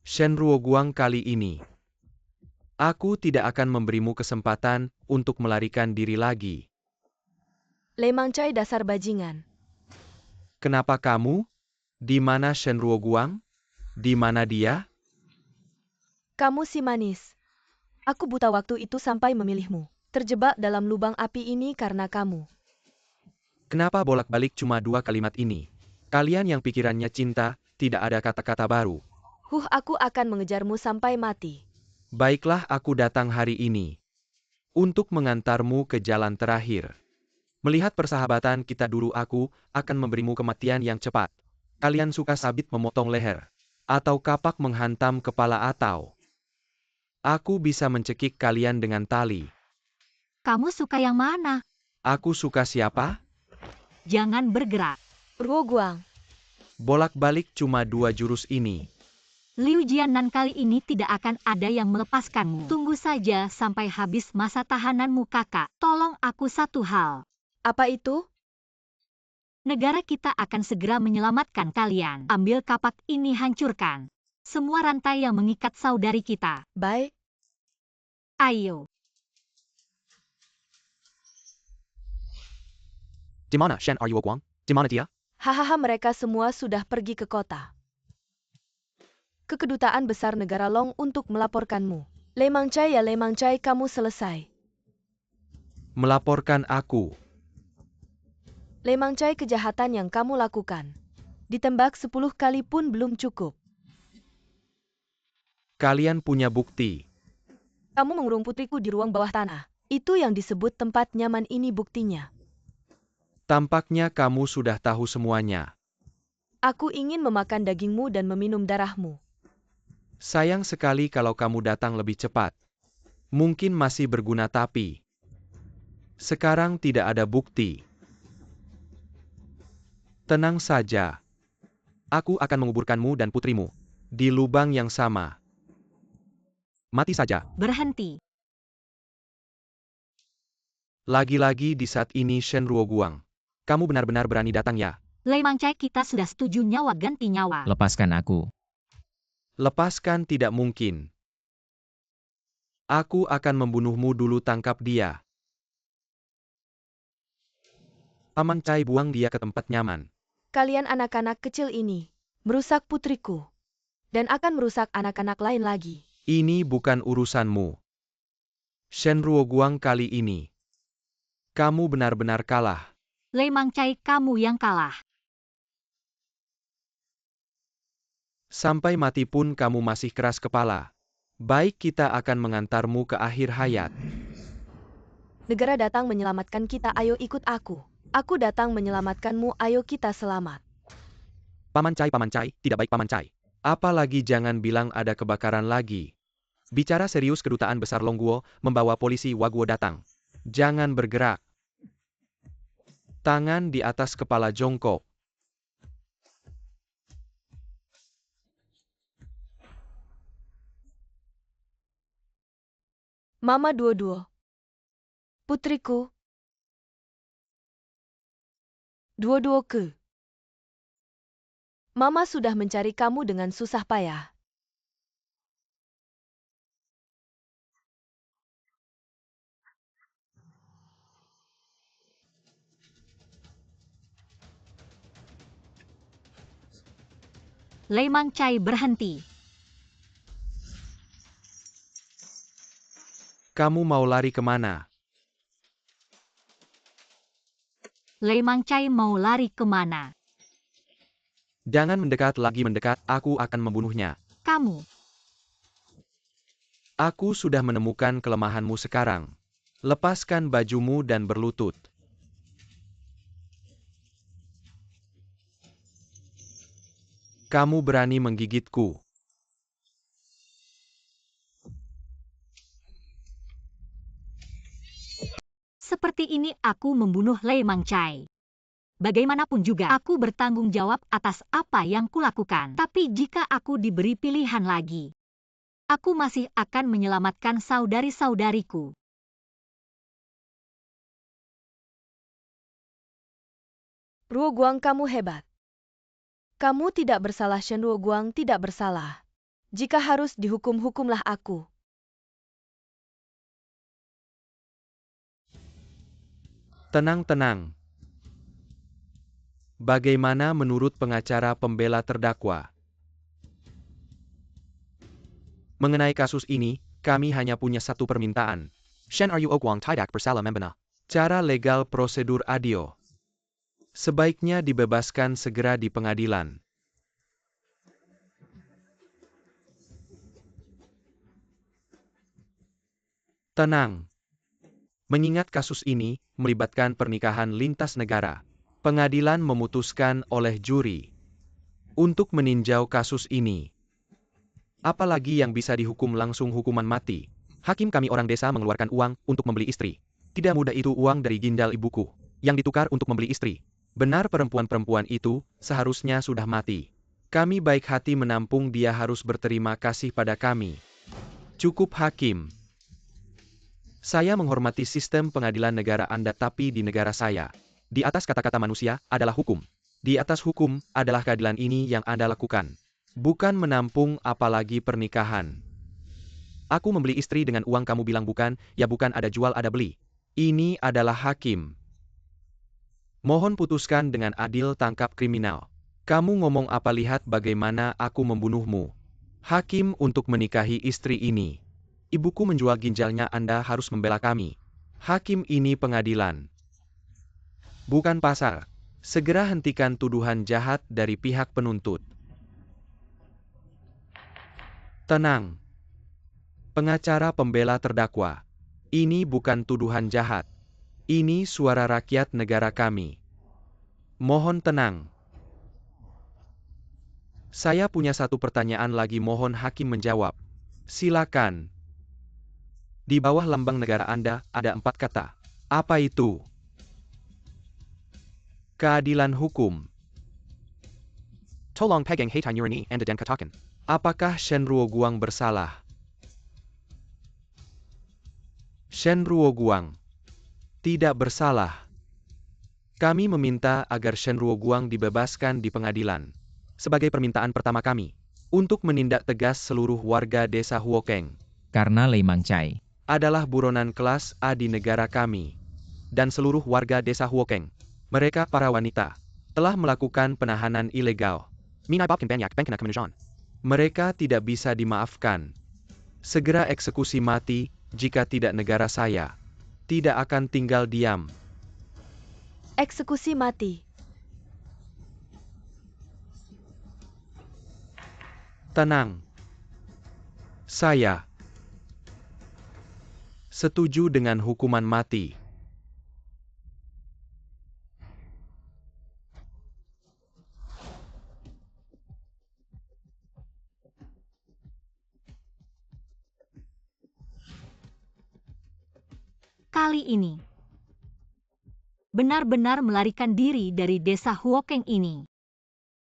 Shen Ruoguang kali ini. Aku tidak akan memberimu kesempatan untuk melarikan diri lagi. Lemang Chai dasar bajingan. Kenapa kamu? Di mana Shen Ruoguang? Di mana dia? Kamu si manis. Aku buta waktu itu sampai memilihmu. Terjebak dalam lubang api ini karena kamu. Kenapa bolak-balik cuma 2 kalimat ini? Kalian yang pikirannya cinta, tidak ada kata-kata baru. Aku akan mengejarmu sampai mati. Baiklah aku datang hari ini. Untuk mengantarmu ke jalan terakhir. Melihat persahabatan kita dulu aku akan memberimu kematian yang cepat. Kalian suka sabit memotong leher. Atau kapak menghantam kepala atau. Aku bisa mencekik kalian dengan tali. Kamu suka yang mana? Aku suka siapa? Jangan bergerak. Ruoguang. Bolak-balik cuma 2 jurus ini. Liu Jianan, kali ini tidak akan ada yang melepaskanmu. Tunggu saja sampai habis masa tahananmu, kakak. Tolong aku satu hal. Apa itu? Negara kita akan segera menyelamatkan kalian. Ambil kapak ini, hancurkan semua rantai yang mengikat saudari kita. Baik. Ayo. Di mana Shen Ruo Guang? Di mana dia? Hahaha, mereka semua sudah pergi ke kota. Ke kedutaan besar negara Long untuk melaporkanmu. Lei Mangcai, ya Lei Mangcai, kamu selesai. Melaporkan aku. Lei Mangcai, kejahatan yang kamu lakukan. Ditembak 10 kali pun belum cukup. Kalian punya bukti. Kamu mengurung putriku di ruang bawah tanah. Itu yang disebut tempat nyaman, ini buktinya. Tampaknya kamu sudah tahu semuanya. Aku ingin memakan dagingmu dan meminum darahmu. Sayang sekali kalau kamu datang lebih cepat. Mungkin masih berguna, tapi sekarang tidak ada bukti. Tenang saja. Aku akan menguburkanmu dan putrimu di lubang yang sama. Mati saja. Berhenti. Lagi-lagi di saat ini Shen Ruo Guang. Kamu benar-benar berani datang, ya? Lei Mangcai, kita sudah setuju nyawa ganti nyawa. Lepaskan aku. Lepaskan tidak mungkin. Aku akan membunuhmu dulu, tangkap dia. Paman Cai, buang dia ke tempat nyaman. Kalian anak-anak kecil ini merusak putriku. Dan akan merusak anak-anak lain lagi. Ini bukan urusanmu. Shen Ruo Guang, kali ini kamu benar-benar kalah. Lei Mangcai, kamu yang kalah. Sampai mati pun kamu masih keras kepala. Baik, kita akan mengantarmu ke akhir hayat. Negara datang menyelamatkan kita, ayo ikut aku. Aku datang menyelamatkanmu, ayo kita selamat. Paman Cai, tidak baik Paman Cai. Apalagi jangan bilang ada kebakaran lagi. Bicara serius, kedutaan besar Longguo membawa polisi Waguo datang. Jangan bergerak. Tangan di atas kepala jongkok. Mama Duo-Duo. Putriku. Duo-Duo ke. Mama sudah mencari kamu dengan susah payah. Lei Mangcai, berhenti. Kamu mau lari kemana? Lei Mangcai mau lari kemana? Jangan mendekat lagi, mendekat, aku akan membunuhnya. Kamu. Aku sudah menemukan kelemahanmu sekarang. Lepaskan bajumu dan berlutut. Kamu berani menggigitku. Seperti ini aku membunuh Lei Mangcai. Bagaimanapun juga, aku bertanggung jawab atas apa yang kulakukan. Tapi jika aku diberi pilihan lagi, aku masih akan menyelamatkan saudari-saudariku. Ruo Guang, kamu hebat. Kamu tidak bersalah, Shen Ruo Guang tidak bersalah. Jika harus dihukum, hukumlah aku. Tenang-tenang. Bagaimana menurut pengacara pembela terdakwa? Mengenai kasus ini, kami hanya punya satu permintaan. Shen Ruo Guang tidak bersalah membina. Cara legal prosedur adil. Sebaiknya dibebaskan segera di pengadilan. Tenang. Mengingat kasus ini melibatkan pernikahan lintas negara, pengadilan memutuskan oleh juri untuk meninjau kasus ini. Apalagi yang bisa dihukum langsung hukuman mati. Hakim kami orang desa mengeluarkan uang untuk membeli istri. Tidak mudah itu uang dari ginjal ibuku, yang ditukar untuk membeli istri. Benar, perempuan-perempuan itu seharusnya sudah mati. Kami baik hati menampung dia harus berterima kasih pada kami. Cukup hakim. Saya menghormati sistem pengadilan negara Anda tapi di negara saya. Di atas kata-kata manusia adalah hukum. Di atas hukum adalah keadilan ini yang Anda lakukan. Bukan menampung apalagi pernikahan. Aku membeli istri dengan uang kamu bilang bukan, ya bukan ada jual ada beli. Ini adalah hakim. Mohon putuskan dengan adil tangkap kriminal. Kamu ngomong apa lihat bagaimana aku membunuhmu. Hakim untuk menikahi istri ini. Ibuku menjual ginjalnya Anda harus membela kami. Hakim ini pengadilan. Bukan pasar. Segera hentikan tuduhan jahat dari pihak penuntut. Tenang. Pengacara pembela terdakwa. Ini bukan tuduhan jahat. Ini suara rakyat negara kami. Mohon tenang. Saya punya satu pertanyaan lagi mohon hakim menjawab. Silakan. Di bawah lambang negara Anda ada 4 kata. Apa itu? Keadilan hukum. Tolong pegang hati nurani Anda dan katakan. Apakah Shen Ruoguang bersalah? Shen Ruoguang tidak bersalah. Kami meminta agar Shen Ruoguang dibebaskan di pengadilan. Sebagai permintaan pertama kami. Untuk menindak tegas seluruh warga desa Huokeng. Karena Lei Mangcai Adalah buronan kelas A di negara kami. Dan seluruh warga desa Huokeng. Mereka para wanita. Telah melakukan penahanan ilegal. Mereka tidak bisa dimaafkan. Segera eksekusi mati, jika tidak negara saya tidak akan tinggal diam. Eksekusi mati. Tenang. Saya setuju dengan hukuman mati. Kali ini, benar-benar melarikan diri dari desa Huokeng ini.